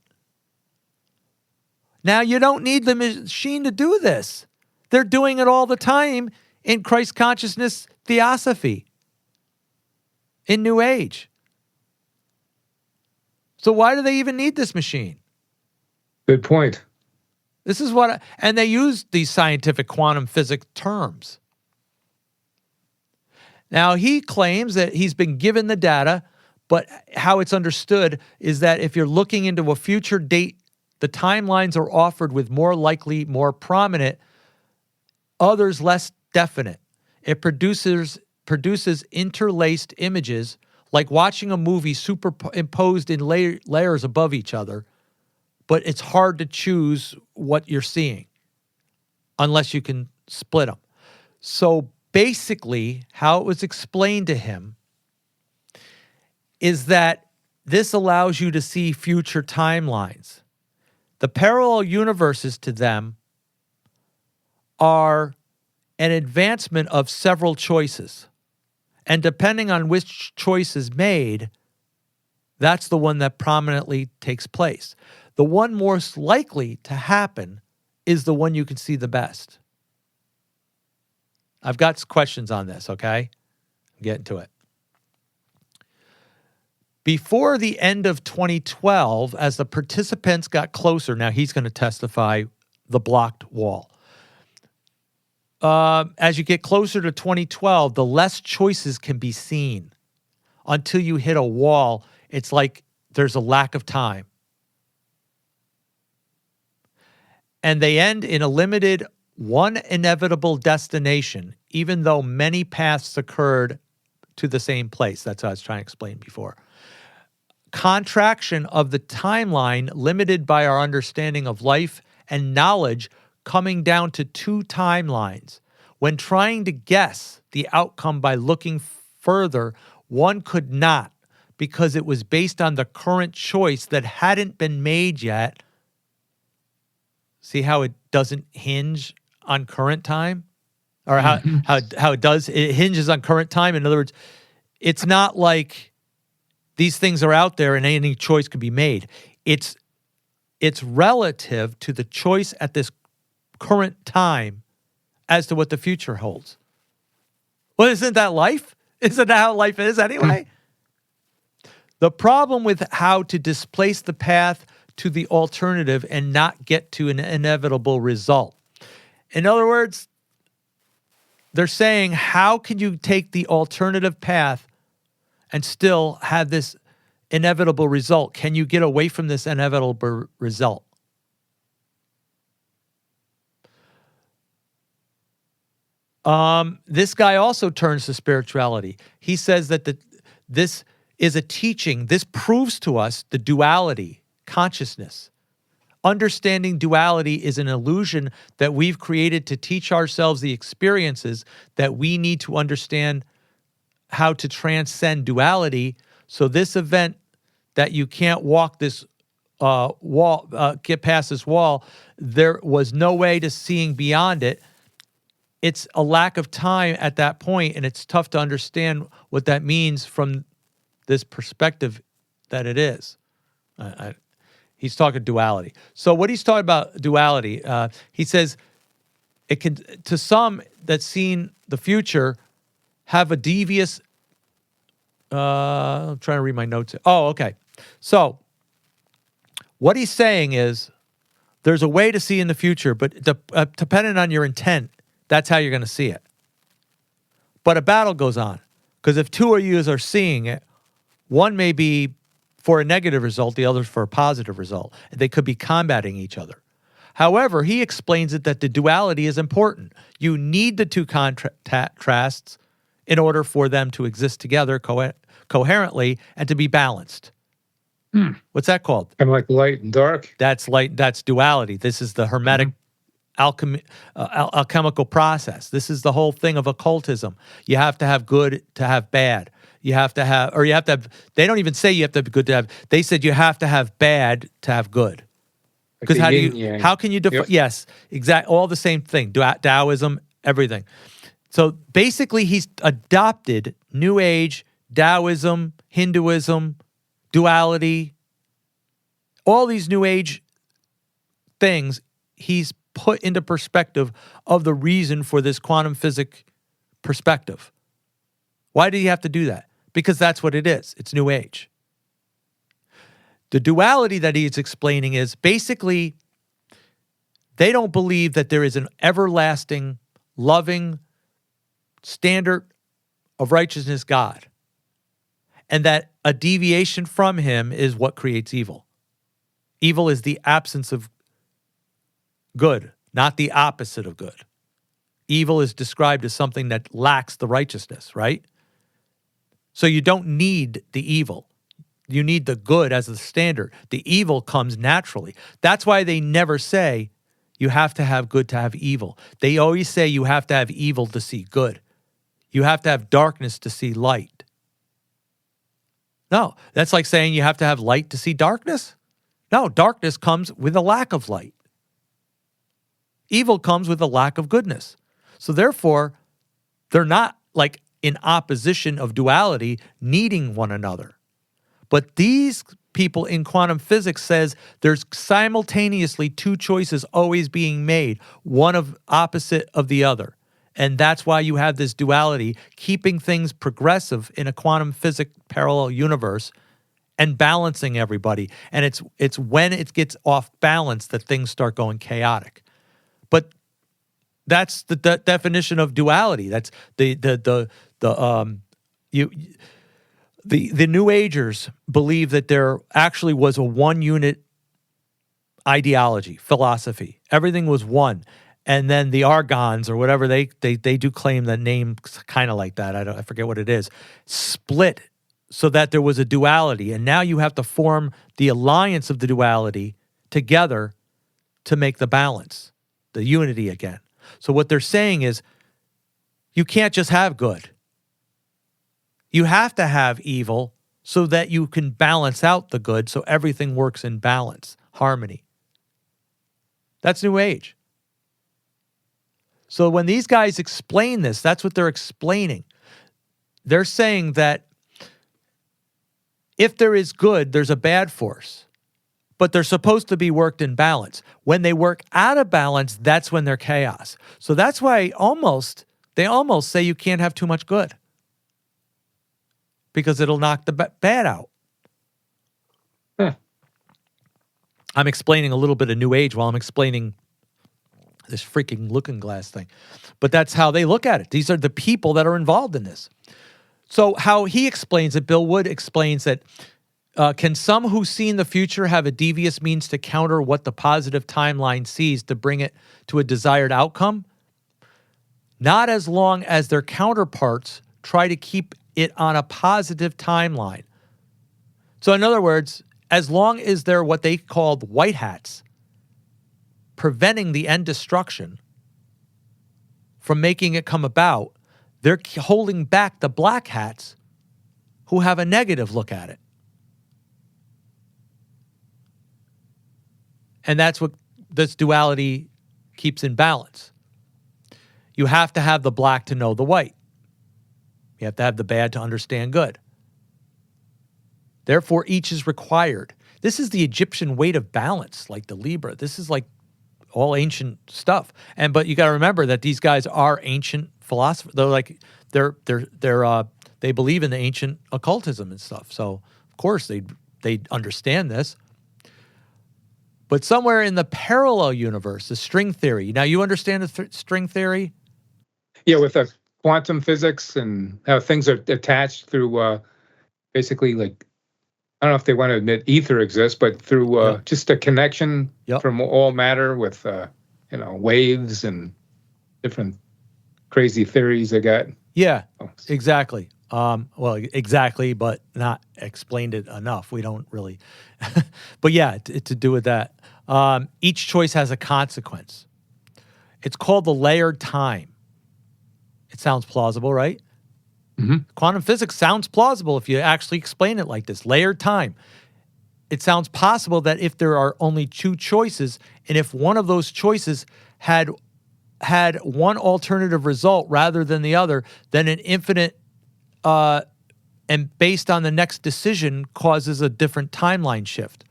Now, you don't need the machine to do this. They're doing it all the time in Christ consciousness theosophy, in New Age. So why do they even need this machine? Good point. This is what, and they use these scientific quantum physics terms. Now, he claims that he's been given the data, but how it's understood is that if you're looking into a future date, the timelines are offered with more likely, more prominent, others less definite. It produces interlaced images, like watching a movie superimposed in layers above each other, but it's hard to choose what you're seeing unless you can split them. So basically, how it was explained to him is that this allows you to see future timelines. The parallel universes to them are an advancement of several choices. And depending on which choice is made, that's the one that prominently takes place. The one most likely to happen is the one you can see the best. I've got questions on this, okay? I'm getting to it. Before the end of 2012, as the participants got closer, now he's going to testify the blocked wall. As you get closer to 2012, the less choices can be seen. Until you hit a wall, it's like there's a lack of time. And they end in a limited one inevitable destination, even though many paths occurred to the same place. That's what I was trying to explain before. Contraction of the timeline limited by our understanding of life and knowledge, coming down to two timelines. When trying to guess the outcome by looking further, one could not, because it was based on the current choice that hadn't been made yet. See how it doesn't hinge on current time? Or how it does, it hinges on current time. In other words, it's not like these things are out there and any choice can be made. It's relative to the choice at this current time as to what the future holds. Well, isn't that life? Isn't that how life is anyway? The problem with how to displace the path to the alternative and not get to an inevitable result. In other words, they're saying, how can you take the alternative path and still have this inevitable result? Can you get away from this inevitable result? This guy also turns to spirituality. He says that this is a teaching. This proves to us the duality, consciousness. Understanding duality is an illusion that we've created to teach ourselves the experiences that we need to understand how to transcend duality. So this event that you can't walk this get past this wall, there was no way to seeing beyond it. It's a lack of time at that point, and it's tough to understand what that means from this perspective that it is. He's talking duality. So what he's talking about duality, he says it can, to some that seen the future, have a devious. I'm trying to read my notes. Oh, okay. So what he's saying is there's a way to see in the future, but depending on your intent, that's how you're going to see it. But a battle goes on, because if two of you are seeing it, one may be for a negative result, the other for a positive result. They could be combating each other. However, he explains it that the duality is important. You need the two contrasts in order for them to exist together coherently and to be balanced. What's that called? Kind of like light and dark. That's light. That's duality. This is the Hermetic alchemical process. This is the whole thing of occultism. You have to have good to have bad. You have to have, they don't even say you have to have good to have, they said you have to have bad to have good. Because how can you define, yes, exactly, all the same thing, Taoism, everything. So basically he's adopted New Age, Taoism, Hinduism, duality, all these New Age things he's put into perspective of the reason for this quantum physics perspective. Why did he have to do that? Because that's what it is. It's New Age. The duality that he's explaining is basically they don't believe that there is an everlasting, loving standard of righteousness God, and that a deviation from him is what creates evil. Evil is the absence of good, not the opposite of good. Evil is described as something that lacks the righteousness, right? So you don't need the evil. You need the good as the standard. The evil comes naturally. That's why they never say you have to have good to have evil. They always say you have to have evil to see good. You have to have darkness to see light. No, that's like saying you have to have light to see darkness. No, darkness comes with a lack of light. Evil comes with a lack of goodness. So therefore, they're not like in opposition of duality, needing one another. But these people in quantum physics says there's simultaneously two choices always being made, one of opposite of the other. And that's why you have this duality, keeping things progressive in a quantum physics parallel universe and balancing everybody. And it's when it gets off balance that things start going chaotic. But that's the definition of duality. That's the New Agers believe that there actually was a one unit ideology, philosophy. Everything was one. And then the Argons or whatever, they do claim that name kind of like that. I forget what it is. Split so that there was a duality. And now you have to form the alliance of the duality together to make the balance, the unity again. So what they're saying is you can't just have good. You have to have evil so that you can balance out the good so everything works in balance, harmony. That's New Age. So when these guys explain this, that's what they're explaining. They're saying that if there is good, there's a bad force. But they're supposed to be worked in balance. When they work out of balance, that's when they're chaos. So that's why they almost say you can't have too much good. Because it'll knock the bad out. Huh. I'm explaining a little bit of New Age while I'm explaining this freaking looking glass thing. But that's how they look at it. These are the people that are involved in this. So how he explains it, Bill Wood explains that can some who see in the future have a devious means to counter what the positive timeline sees to bring it to a desired outcome? not as long as their counterparts try to keep it on a positive timeline. So in other words, as long as they're what they called white hats, preventing the end destruction from making it come about, they're holding back the black hats who have a negative look at it. And that's what this duality keeps in balance. You have to have the black to know the white. You have to have the bad to understand good. Therefore, each is required. This is the Egyptian weight of balance, like the Libra. This is like all ancient stuff. But you got to remember that these guys are ancient philosophers. They believe in the ancient occultism and stuff. So of course they understand this. But somewhere in the parallel universe, the string theory. Now you understand the string theory? Yeah, with quantum physics and how things are attached through basically, like, I don't know if they want to admit ether exists, but through just a connection from all matter with waves and different crazy theories they got. Yeah, exactly. Exactly, but not explained it enough. We don't really. But yeah, to do with that. Each choice has a consequence. It's called the layered time. It sounds plausible, right? Mm-hmm. Quantum physics sounds plausible if you actually explain it like this. Layered time. It sounds possible that if there are only two choices, and if one of those choices had one alternative result rather than the other, then an infinite and based on the next decision causes a different timeline shift.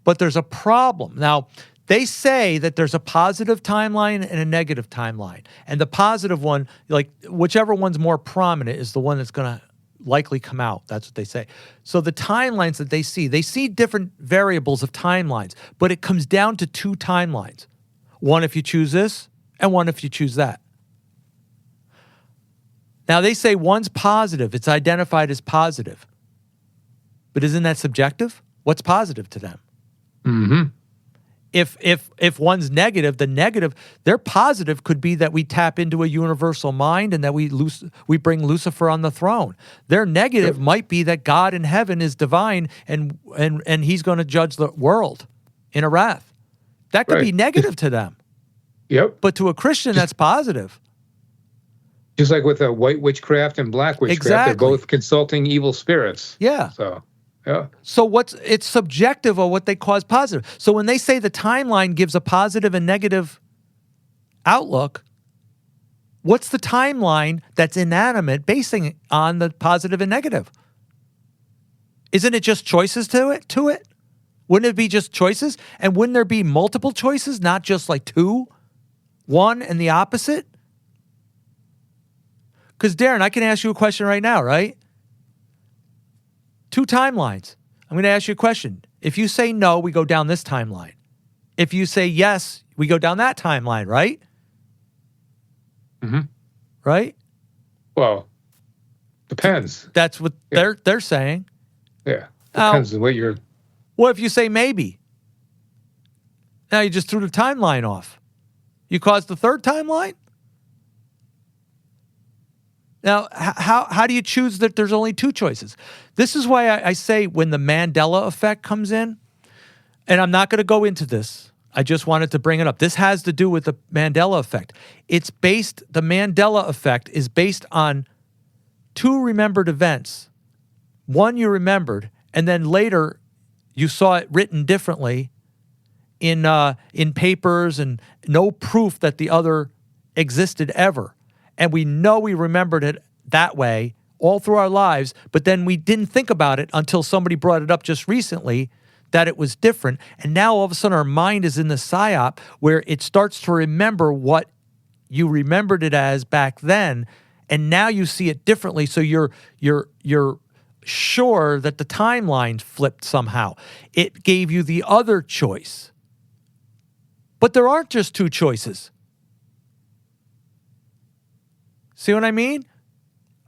But there's a problem. Now, they say that there's a positive timeline and a negative timeline. And the positive one, like whichever one's more prominent, is the one that's going to likely come out. That's what they say. So the timelines that they see different variables of timelines, but it comes down to two timelines. One if you choose this, and one if you choose that. Now, they say one's positive. It's identified as positive. But isn't that subjective? What's positive to them? Mm-hmm. If one's negative, their positive could be that we tap into a universal mind and that we bring Lucifer on the throne. Their negative might be that God in heaven is divine and he's going to judge the world in a wrath. That could be negative to them. Yep. But to a Christian, that's positive. Just like with white witchcraft and black witchcraft, they're both consulting evil spirits. Yeah. So, yeah. So it's subjective of what they cause positive. So when they say the timeline gives a positive and negative outlook, what's the timeline that's inanimate basing it on the positive and negative? Isn't it just choices to it? Wouldn't it be just choices? And wouldn't there be multiple choices, not just like two, one and the opposite? Because Darren, I can ask you a question right now, right? Two timelines. I'm going to ask you a question. If you say no, we go down this timeline. If you say yes, we go down that timeline, right? Mm-hmm. Right? Well, depends. That's what they're saying. Yeah. Depends on what you're... What if you say maybe? Now you just threw the timeline off. You caused the third timeline? Now, how do you choose that there's only two choices? This is why I say when the Mandela effect comes in, and I'm not going to go into this. I just wanted to bring it up. This has to do with the Mandela effect. The Mandela effect is based on two remembered events. One you remembered, and then later you saw it written differently in papers and no proof that the other existed ever. And we know we remembered it that way all through our lives, but then we didn't think about it until somebody brought it up just recently that it was different. And now all of a sudden our mind is in the psyop where it starts to remember what you remembered it as back then, and now you see it differently. So you're sure that the timeline flipped somehow. It gave you the other choice. But there aren't just two choices. See what I mean?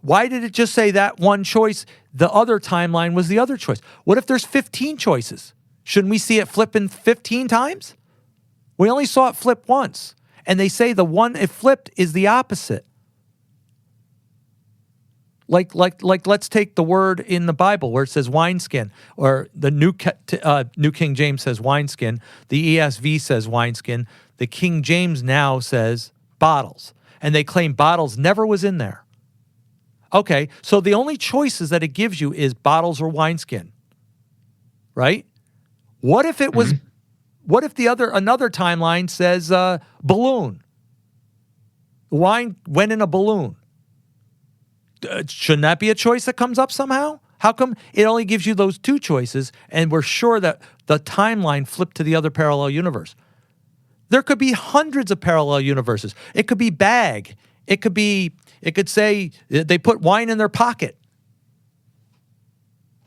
Why did it just say that one choice? The other timeline was the other choice. What if there's 15 choices? Shouldn't we see it flipping 15 times? We only saw it flip once. And they say the one it flipped is the opposite. Like let's take the word in the Bible where it says wineskin, or the New King James says wineskin, the ESV says wineskin, the King James now says bottles, and they claim bottles never was in there. Okay, so the only choices that it gives you is bottles or wineskin, right? What if it was? What if another timeline says balloon? Wine went in a balloon. Shouldn't that be a choice that comes up somehow? How come it only gives you those two choices and we're sure that the timeline flipped to the other parallel universe? There could be hundreds of parallel universes. It could be bag. It could say they put wine in their pocket.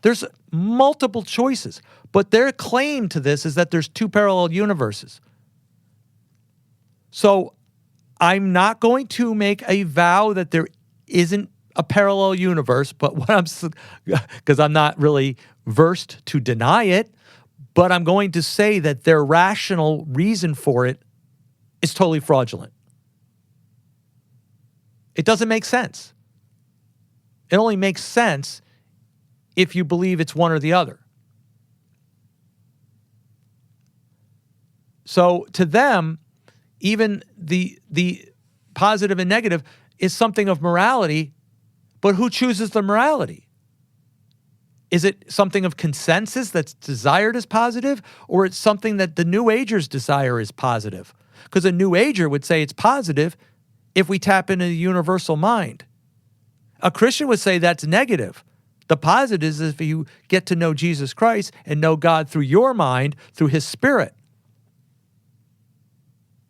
There's multiple choices, but their claim to this is that there's two parallel universes. So I'm not going to make a vow that there isn't a parallel universe, but because I'm not really versed to deny it, but I'm going to say that their rational reason for it is totally fraudulent. It doesn't make sense. It only makes sense if you believe it's one or the other. So to them, even the positive and negative is something of morality, but who chooses the morality? Is it something of consensus that's desired as positive, or it's something that the New Agers desire as positive? Because a New Ager would say it's positive if we tap into the universal mind. A Christian would say that's negative. The positive is if you get to know Jesus Christ and know God through your mind, through his spirit.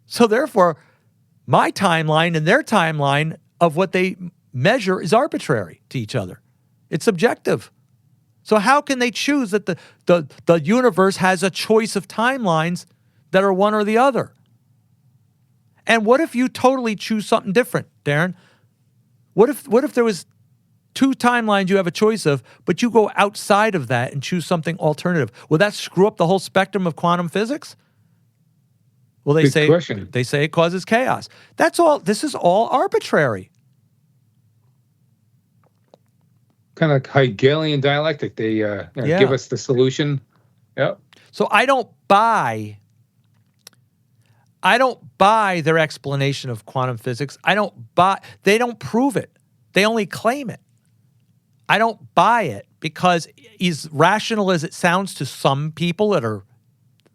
So therefore, my timeline and their timeline of what they measure is arbitrary to each other. It's subjective. So how can they choose that the universe has a choice of timelines that are one or the other? And what if you totally choose something different, Darren? What if there was two timelines you have a choice of, but you go outside of that and choose something alternative? Will that screw up the whole spectrum of quantum physics? Well, they say it causes chaos. That's all. This is all arbitrary. Kind of Hegelian dialectic. They give us the solution. Yep. So I don't buy their explanation of quantum physics. They don't prove it. They only claim it. I don't buy it because, as rational as it sounds to some people that are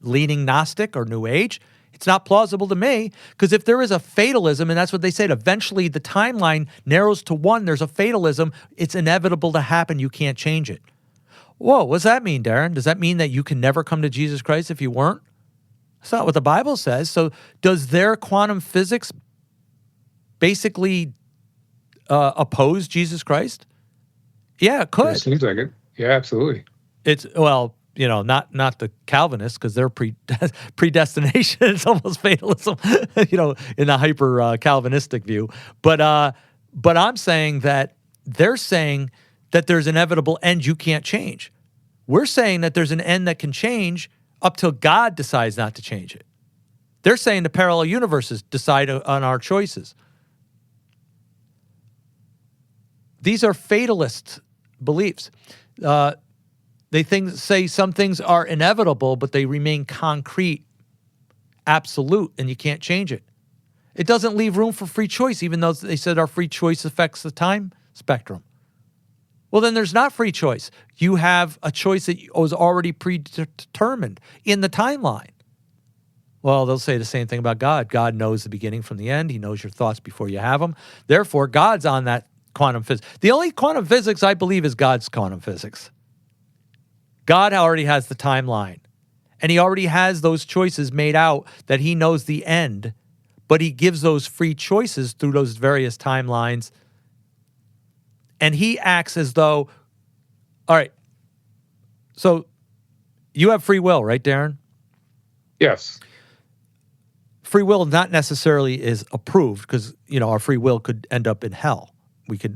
leaning Gnostic or New Age, it's not plausible to me, because if there is a fatalism, and that's what they said, eventually the timeline narrows to one, there's a fatalism, it's inevitable to happen, you can't change it. Whoa, what does that mean, Darren? Does that mean that you can never come to Jesus Christ if you weren't? That's not what the Bible says. So does their quantum physics basically oppose Jesus Christ? Yeah, it could. It seems like it. Yeah, absolutely. It's, well, not the Calvinists, because they're predestination. It's almost fatalism, in a hyper Calvinistic view. But I'm saying that they're saying that there's an inevitable end you can't change. We're saying that there's an end that can change up till God decides not to change it. They're saying the parallel universes decide on our choices. These are fatalist beliefs. They say some things are inevitable, but they remain concrete, absolute, and you can't change it. It doesn't leave room for free choice, even though they said our free choice affects the time spectrum. Well, then there's not free choice. You have a choice that was already predetermined in the timeline. Well, they'll say the same thing about God. God knows the beginning from the end. He knows your thoughts before you have them. Therefore, God's on that quantum physics. The only quantum physics I believe is God's quantum physics. God already has the timeline, and he already has those choices made out that he knows the end, but he gives those free choices through those various timelines, and he acts as though, all right, so you have free will, right, Darren? Yes. Free will not necessarily is approved, because, our free will could end up in hell.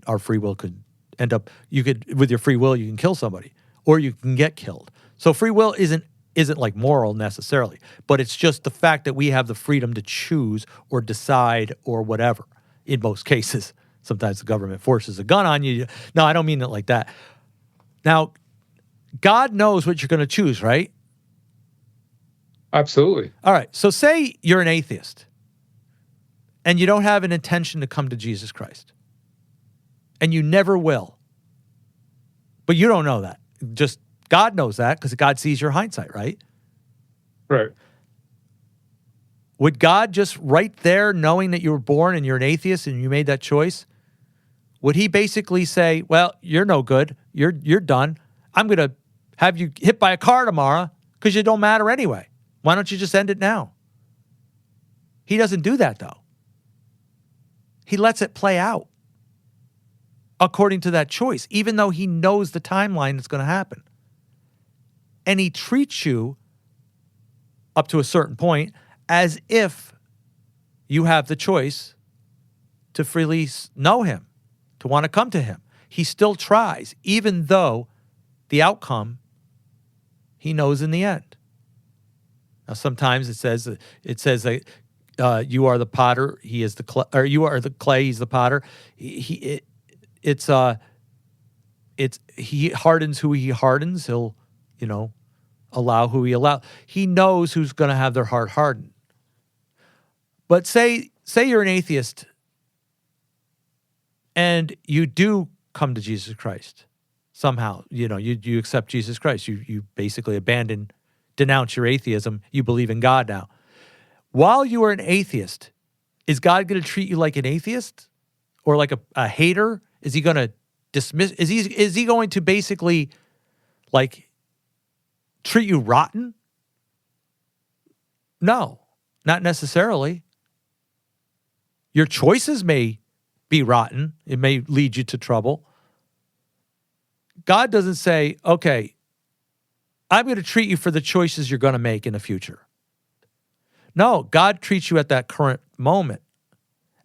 Our free will could end up, with your free will, you can kill somebody, or you can get killed. So free will isn't isn't like moral necessarily, but it's just the fact that we have the freedom to choose or decide or whatever in most cases. Sometimes the government forces a gun on you. No, I don't mean it like that. Now, God knows what you're going to choose, right? Absolutely. All right. So say you're an atheist and you don't have an intention to come to Jesus Christ, and you never will. But you don't know that. Just God knows that because God sees your hindsight, right? Right. Would God just right there, knowing that you were born and you're an atheist and you made that choice, would he basically say, well, you're no good. You're done. I'm going to have you hit by a car tomorrow because you don't matter anyway. Why don't you just end it now? He doesn't do that, though. He lets it play out according to that choice, even though he knows the timeline that's going to happen. And he treats you up to a certain point as if you have the choice to freely know him, to want to come to him. He still tries, even though the outcome he knows in the end. Now, sometimes it says that you are the potter, he is the clay, or you are the clay, he's the potter. He hardens who he hardens. He'll, allow who he allows. He knows who's going to have their heart hardened. But say you're an atheist and you do come to Jesus Christ somehow. You accept Jesus Christ. You basically denounce your atheism. You believe in God now. While you are an atheist, is God going to treat you like an atheist or like a hater? Is he going to dismiss? Is he going to basically like treat you rotten? No, not necessarily. Your choices may be rotten. It may lead you to trouble. God doesn't say, okay, I'm going to treat you for the choices you're going to make in the future. No, God treats you at that current moment.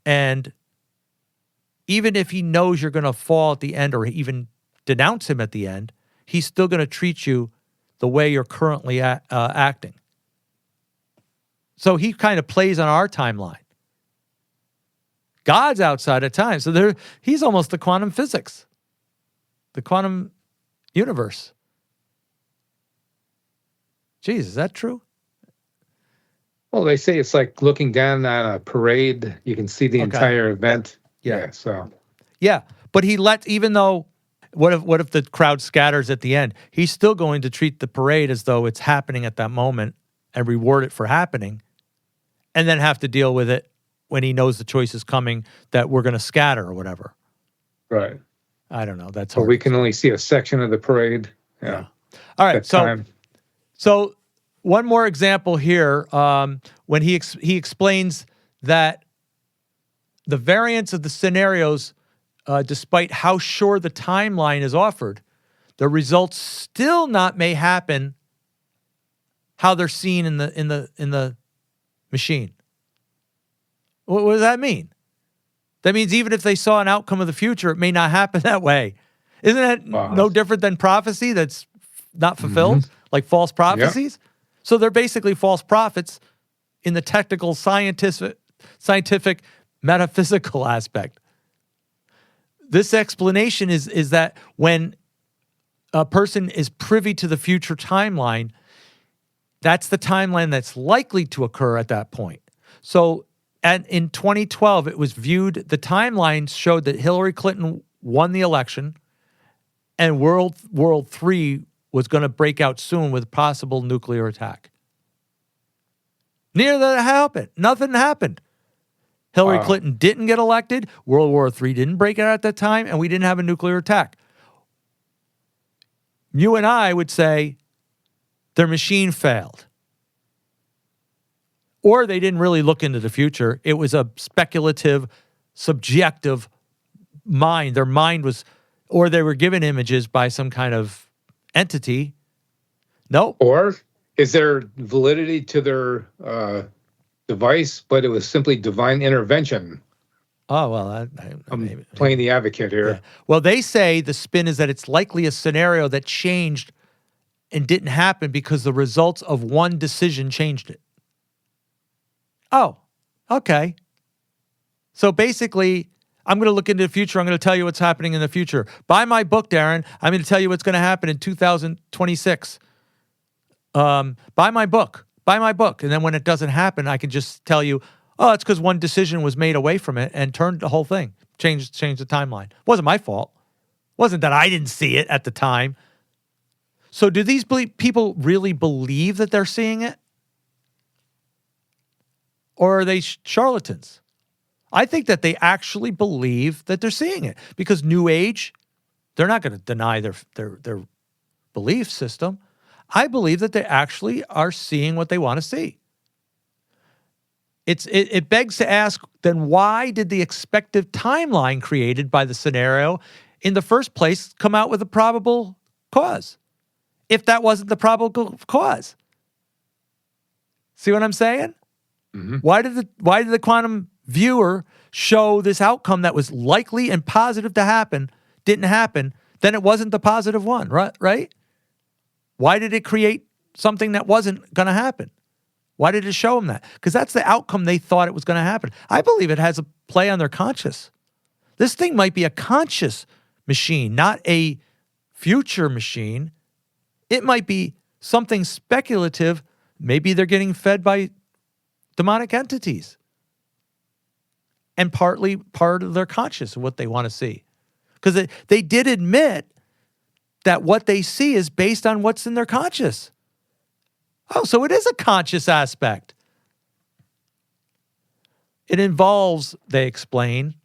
And even if he knows you're going to fall at the end or even denounce him at the end, he's still going to treat you the way you're currently acting. So he kind of plays on our timeline. God's outside of time. So he's almost the quantum physics, the quantum universe. Geez, is that true? Well, they say it's like looking down on a parade. You can see the entire event. Yeah. Yeah. But he lets, even though, what if the crowd scatters at the end? He's still going to treat the parade as though it's happening at that moment and reward it for happening, and then have to deal with it when he knows the choice is coming that we're going to scatter or whatever. Right. I don't know. That's hard. But we can only see a section of the parade. Yeah. All right. So one more example here. When he explains that the variance of the scenarios, despite how sure the timeline is offered, the results still may happen how they're seen in the machine. What does that mean? That means even if they saw an outcome of the future, it may not happen that way. Isn't that no different than prophecy that's not fulfilled, like false prophecies? Yep. So they're basically false prophets in the technical, scientific, metaphysical aspect. This explanation is that when a person is privy to the future timeline, that's the timeline that's likely to occur at that point. So in 2012, it was viewed, the timeline showed that Hillary Clinton won the election and World War III was going to break out soon with possible nuclear attack. Neither that happened. Nothing happened. Hillary Clinton didn't get elected. World War III didn't break out at that time, and we didn't have a nuclear attack. You and I would say their machine failed. Or they didn't really look into the future. It was a speculative, subjective mind. Their mind was, or they were given images by some kind of entity. Nope. Or is there validity to their device, but it was simply divine intervention? Oh, well, I'm playing the advocate here. Yeah. Well, they say the spin is that it's likely a scenario that changed and didn't happen because the results of one decision changed it. Oh, okay. So basically, I'm going to look into the future. I'm going to tell you what's happening in the future. Buy my book, Darren. I'm going to tell you what's going to happen in 2026. Buy my book. Buy my book. And then when it doesn't happen, I can just tell you, oh, it's because one decision was made away from it and turned the whole thing, changed the timeline. It wasn't my fault. It wasn't that I didn't see it at the time. So do these people really believe that they're seeing it? Or are they charlatans? I think that they actually believe that they're seeing it because New Age, they're not going to deny their belief system. I believe that they actually are seeing what they want to see. It begs to ask, then why did the expected timeline created by the scenario in the first place come out with a probable cause? If that wasn't the probable cause. See what I'm saying? Mm-hmm. Why did the quantum viewer show this outcome that was likely and positive to happen, didn't happen, then it wasn't the positive one, right? Why did it create something that wasn't going to happen? Why did it show them that? Because that's the outcome they thought it was going to happen. I believe it has a play on their conscious. This thing might be a conscious machine, not a future machine. It might be something speculative. Maybe they're getting fed by demonic entities. And partly part of their conscious of what they want to see. Because they did admit that what they see is based on what's in their conscious. Oh, so it is a conscious aspect. It involves, they explain,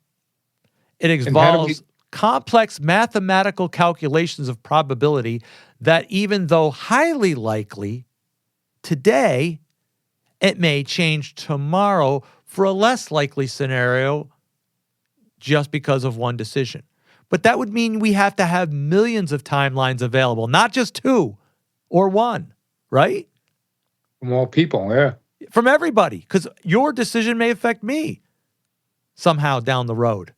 it involves complex mathematical calculations of probability that even though highly likely, today, it may change tomorrow for a less likely scenario just because of one decision. But that would mean we have to have millions of timelines available, not just two or one, right? From all people, yeah. From everybody, because your decision may affect me somehow down the road.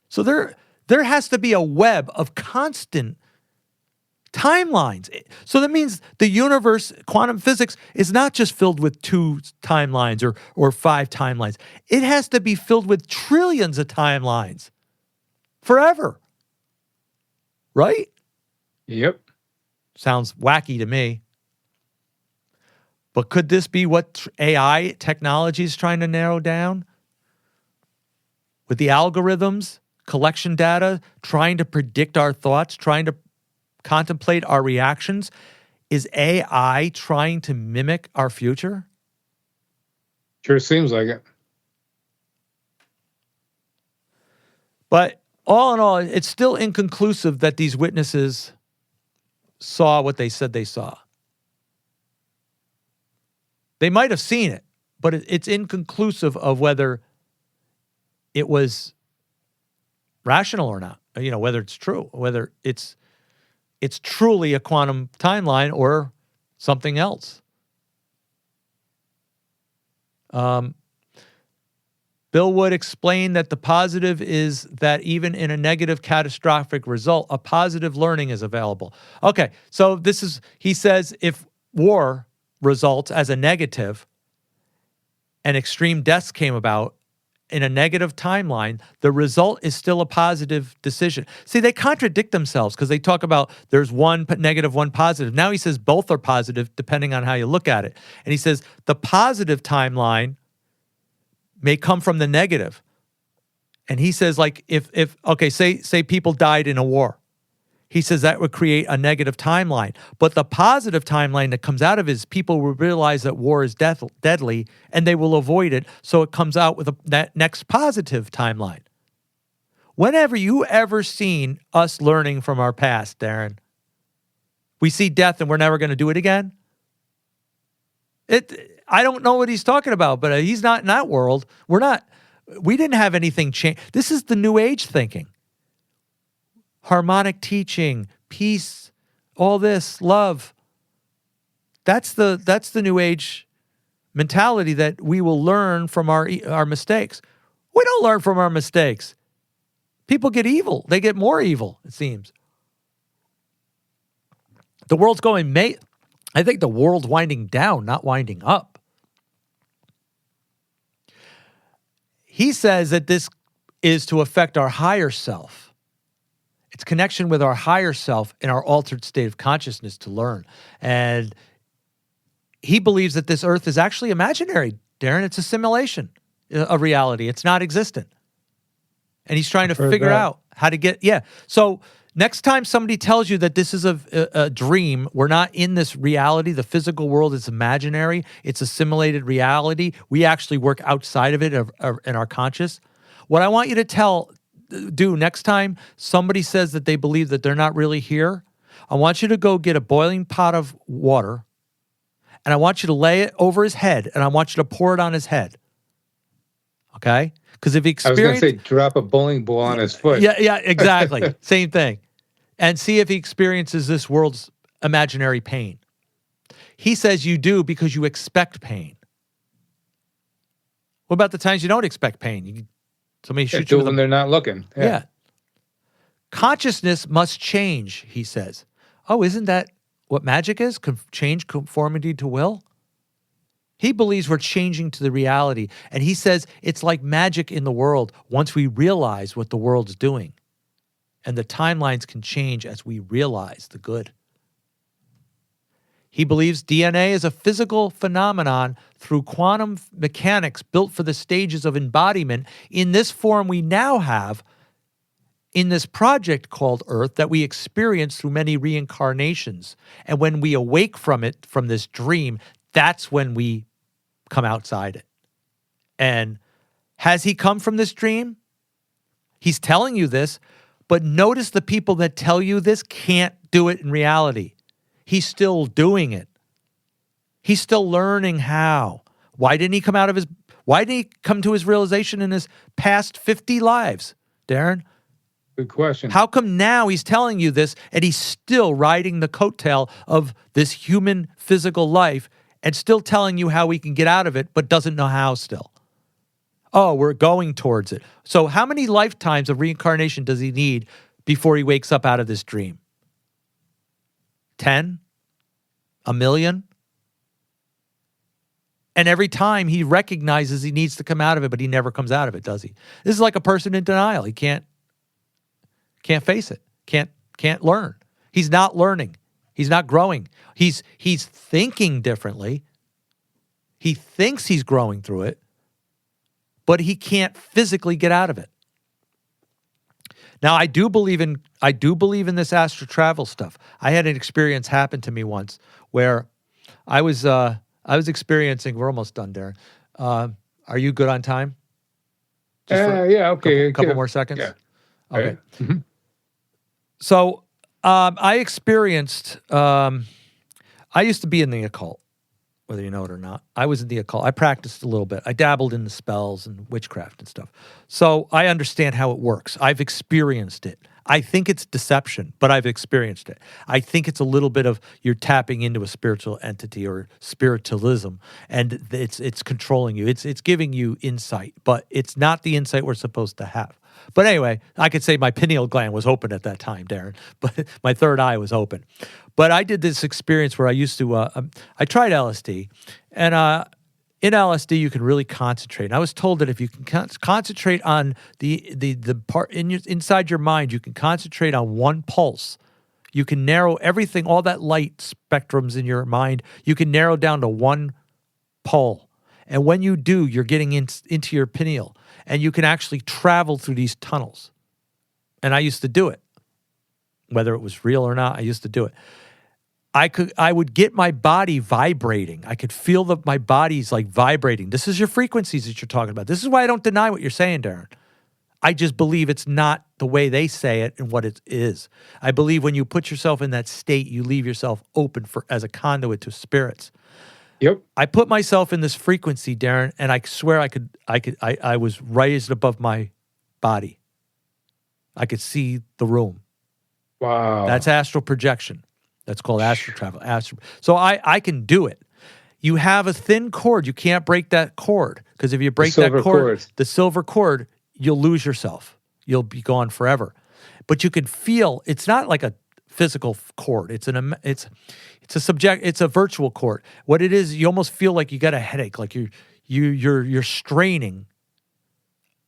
So there has to be a web of constant timelines. So that means the universe, quantum physics, is not just filled with 2 timelines or 5 timelines. It has to be filled with trillions of timelines forever. Right? Yep. Sounds wacky to me. But could this be what AI technology is trying to narrow down? With the algorithms, collection data, trying to predict our thoughts, trying to contemplate our reactions, is AI trying to mimic our future? Sure seems like it. But all in all, it's still inconclusive that these witnesses saw what they said they saw. They might have seen it, but it's inconclusive of whether it was rational or not. You know, whether it's true, whether it's truly a quantum timeline or something else. Bill Wood explained that the positive is that even in a negative catastrophic result, a positive learning is available. Okay, so he says if war results as a negative and extreme deaths came about in a negative timeline, the result is still a positive decision. See, they contradict themselves because they talk about there's one negative, one positive. Now he says both are positive depending on how you look at it. And he says the positive timeline may come from the negative. And he says, like, say people died in a war. He says that would create a negative timeline. But the positive timeline that comes out of it is people will realize that war is deadly and they will avoid it. So it comes out with that next positive timeline. Whenever you ever seen us learning from our past, Darren? We see death and we're never going to do it again? I don't know what he's talking about, but he's not in that world. We didn't have anything change. This is the New Age thinking. Harmonic teaching, peace, all this, love. That's the New Age mentality that we will learn from our mistakes. We don't learn from our mistakes. People get evil. They get more evil, it seems. The world's going, I think the world's winding down, not winding up. He says that this is to affect our higher self. It's connection with our higher self in our altered state of consciousness to learn. And he believes that this earth is actually imaginary, Darren. It's a simulation of reality. It's not existent. And he's trying to figure out how to get, So next time somebody tells you that this is a dream, we're not in this reality. The physical world is imaginary. It's a simulated reality. We actually work outside of it in our conscious. What I want you to do next time somebody says that they believe that they're not really here, I want you to go get a boiling pot of water, and I want you to lay it over his head, and I want you to pour it on his head. Okay? Because if he experienced... I was going to say drop a bowling ball on his foot. Yeah, exactly. Same thing. And see if he experiences this world's imaginary pain. He says you do because you expect pain. What about the times you don't expect pain? Somebody shoots you with when they're not looking. Yeah. Consciousness must change, he says. Oh, isn't that what magic is? Change conformity to will? He believes we're changing to the reality. And he says it's like magic in the world once we realize what the world's doing. And the timelines can change as we realize the good. He believes DNA is a physical phenomenon through quantum mechanics built for the stages of embodiment in this form we now have in this project called Earth that we experience through many reincarnations. And when we awake from it, from this dream, that's when we come outside it. And has he come from this dream? He's telling you this, but notice the people that tell you this can't do it in reality. He's still doing it. He's still learning how. Why didn't he come to his realization in his past 50 lives, Darren? Good question. How come now he's telling you this and he's still riding the coattail of this human physical life and still telling you how we can get out of it, but doesn't know how still? Oh, we're going towards it. So how many lifetimes of reincarnation does he need before he wakes up out of this dream? 10? A million? And every time he recognizes he needs to come out of it, but he never comes out of it, does he? This is like a person in denial. He can't face it. Can't learn. He's not learning. He's not growing. He's thinking differently. He thinks he's growing through it, but he can't physically get out of it. Now, I do believe in this astral travel stuff. I had an experience happen to me once where I was experiencing. We're almost done, Darren. Are you good on time? Yeah. Okay. A couple more seconds. Yeah. Okay. Mm-hmm. So I experienced. I used to be in the occult, whether you know it or not. I was in the occult. I practiced a little bit. I dabbled in the spells and witchcraft and stuff. So I understand how it works. I've experienced it. I think it's deception, but I've experienced it. I think it's a little bit of you're tapping into a spiritual entity or spiritualism, and it's controlling you. It's giving you insight, but it's not the insight we're supposed to have. But anyway, I could say my pineal gland was open at that time, Darren, but my third eye was open. But I did this experience where I used to, I tried LSD, and in LSD you can really concentrate. And I was told that if you can concentrate on the part inside your mind, you can concentrate on one pulse. You can narrow everything, all that light spectrums in your mind, you can narrow down to one pole. And when you do, you're getting into your pineal, and you can actually travel through these tunnels. And I used to do it. Whether it was real or not, I used to do it. I would get my body vibrating. I could feel my body's like vibrating. This is your frequencies that you're talking about. This is why I don't deny what you're saying, Darren. I just believe it's not the way they say it and what it is. I believe when you put yourself in that state, you leave yourself open as a conduit to spirits. Yep. I put myself in this frequency, Darren, and I swear I was raised above my body. I could see the room. Wow. That's astral projection. That's called astral travel. So I can do it. You have a thin cord. You can't break that cord, because if you break that cord, the silver cord, you'll lose yourself. You'll be gone forever. But you can feel, it's not like a physical court. It's a virtual court. What it is, you almost feel like you got a headache, like you're straining.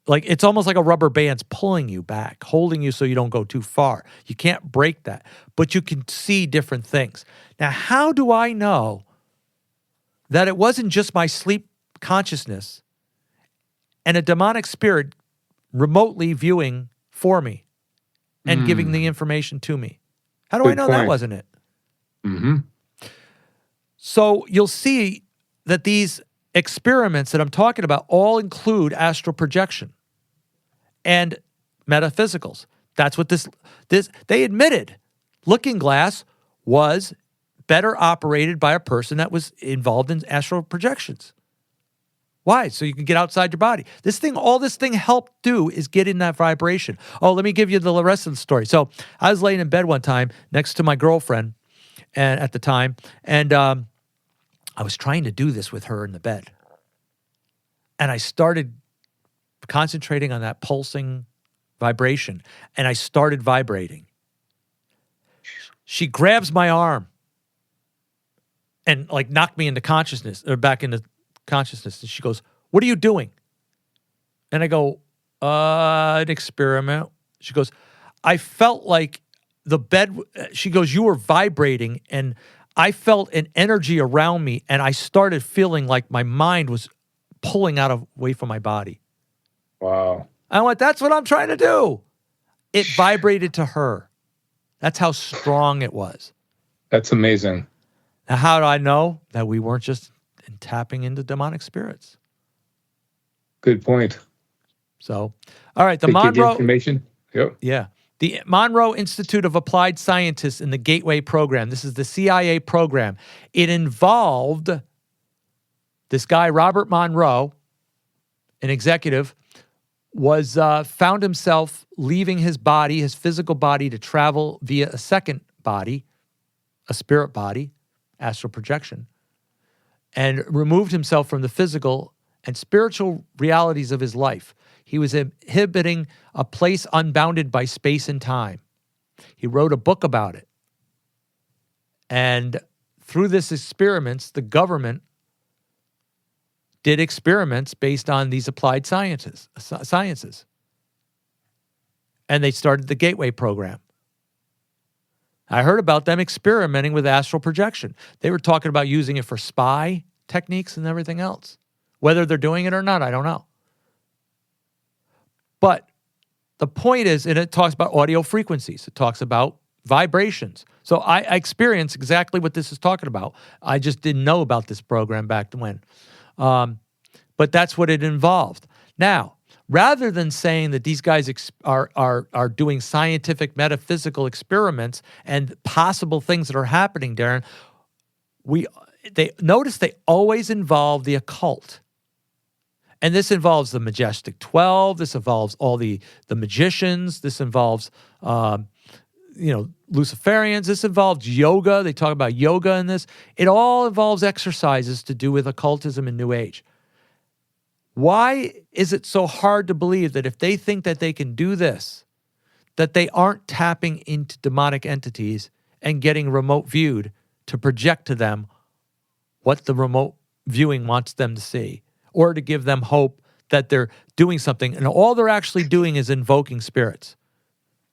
Like it's almost like a rubber band's pulling you back, holding you so you don't go too far. You can't break that, but you can see different things. Now, how do I know that it wasn't just my sleep consciousness and a demonic spirit remotely viewing for me and giving the information to me? How do I know that wasn't it? Mm-hmm. So you'll see that these experiments that I'm talking about all include astral projection and metaphysicals. That's what this they admitted. Looking Glass was better operated by a person that was involved in astral projections. Why? So you can get outside your body. All this thing helped do is get in that vibration. Oh, let me give you the rest of the story. So I was laying in bed one time next to my girlfriend at the time, and I was trying to do this with her in the bed. And I started concentrating on that pulsing vibration, and I started vibrating. She grabs my arm and like knocked me into consciousness, or back into consciousness. And she goes, "What are you doing?" And I go, an experiment. She goes, "I felt like the bed," she goes, "you were vibrating, and I felt an energy around me, and I started feeling like my mind was pulling away from my body." Wow. I went, "That's what I'm trying to do." It vibrated to her. That's how strong it was. That's amazing. Now, how do I know that we weren't just tapping into demonic spirits? Good point. So, all right, the They give you Monroe information. Yep. Yeah. The Monroe Institute of Applied Scientists in the Gateway program. This is the CIA program. It involved this guy, Robert Monroe, an executive, was found himself leaving his body, his physical body, to travel via a second body, a spirit body, astral projection, and removed himself from the physical and spiritual realities of his life. He was inhabiting a place unbounded by space and time. He wrote a book about it. And through this experiments, the government did experiments based on these applied sciences. And they started the Gateway program. I heard about them experimenting with astral projection. They were talking about using it for spy techniques and everything else. Whether they're doing it or not, I don't know. But the point is, and it talks about audio frequencies. It talks about vibrations. So I experienced exactly what this is talking about. I just didn't know about this program back when. But that's what it involved. Now, rather than saying that these guys are doing scientific metaphysical experiments and possible things that are happening, Darren, they always involve the occult. And this involves the Majestic 12. This involves all the magicians. This involves, Luciferians. This involves yoga. They talk about yoga in this. It all involves exercises to do with occultism and New Age. Why is it so hard to believe that if they think that they can do this, that they aren't tapping into demonic entities and getting remote viewed to project to them what the remote viewing wants them to see, or to give them hope that they're doing something, and all they're actually doing is invoking spirits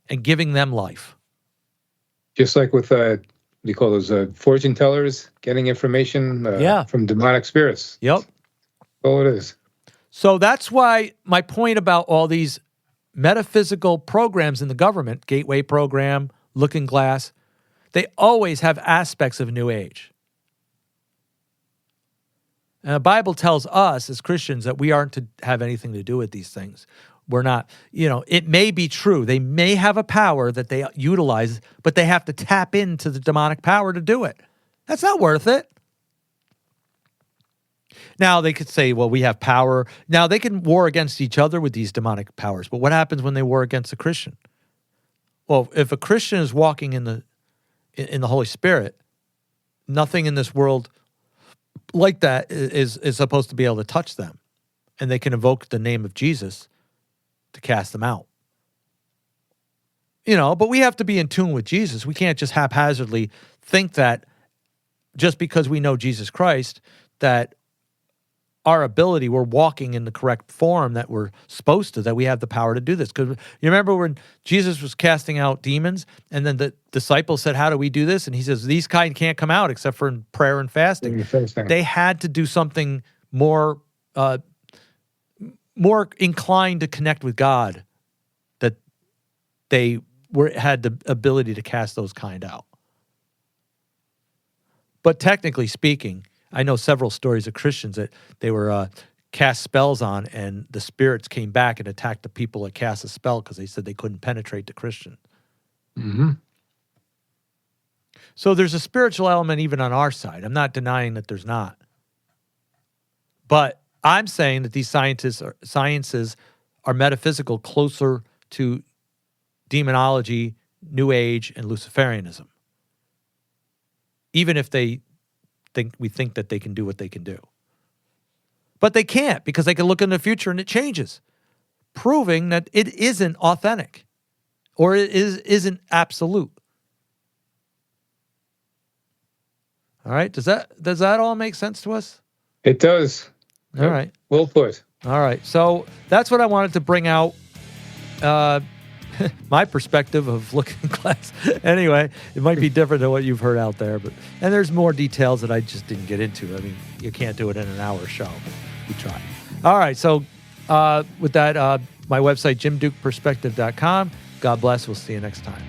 and giving them life? Just like with, what do you call those, fortune tellers, getting information from demonic spirits. Yep. All it is. So that's why my point about all these metaphysical programs in the government, Gateway program, Looking Glass, they always have aspects of New Age. And the Bible tells us as Christians that we aren't to have anything to do with these things. We're not, it may be true. They may have a power that they utilize, but they have to tap into the demonic power to do it. That's not worth it. Now, they could say, well, we have power. Now, they can war against each other with these demonic powers, but what happens when they war against a Christian? Well, if a Christian is walking in the Holy Spirit, nothing in this world like that is supposed to be able to touch them. And they can invoke the name of Jesus to cast them out. But we have to be in tune with Jesus. We can't just haphazardly think that just because we know Jesus Christ, that our ability, we're walking in the correct form that we're supposed to, that we have the power to do this. Because you remember when Jesus was casting out demons, and then the disciples said, how do we do this? And he says, these kind can't come out except for in prayer and fasting. They had to do something more inclined to connect with God, that they had the ability to cast those kind out. But technically speaking, I know several stories of Christians that they were cast spells on, and the spirits came back and attacked the people that cast the spell because they said they couldn't penetrate the Christian. Mm-hmm. So there's a spiritual element even on our side. I'm not denying that there's not. But I'm saying that these sciences are metaphysical, closer to demonology, New Age, and Luciferianism. Even if we think that they can do what they can do. But they can't, because they can look in the future and it changes, proving that it isn't authentic or it isn't absolute. All right? Does that all make sense to us? It does. All right. Well put. All right. So that's what I wanted to bring out. My perspective of looking glass. Anyway, it might be different than what you've heard out there, and there's more details that I just didn't get into. I mean, you can't do it in an hour show, but we try. All right, so with that, my website, jimdukeperspective.com. God bless. We'll see you next time.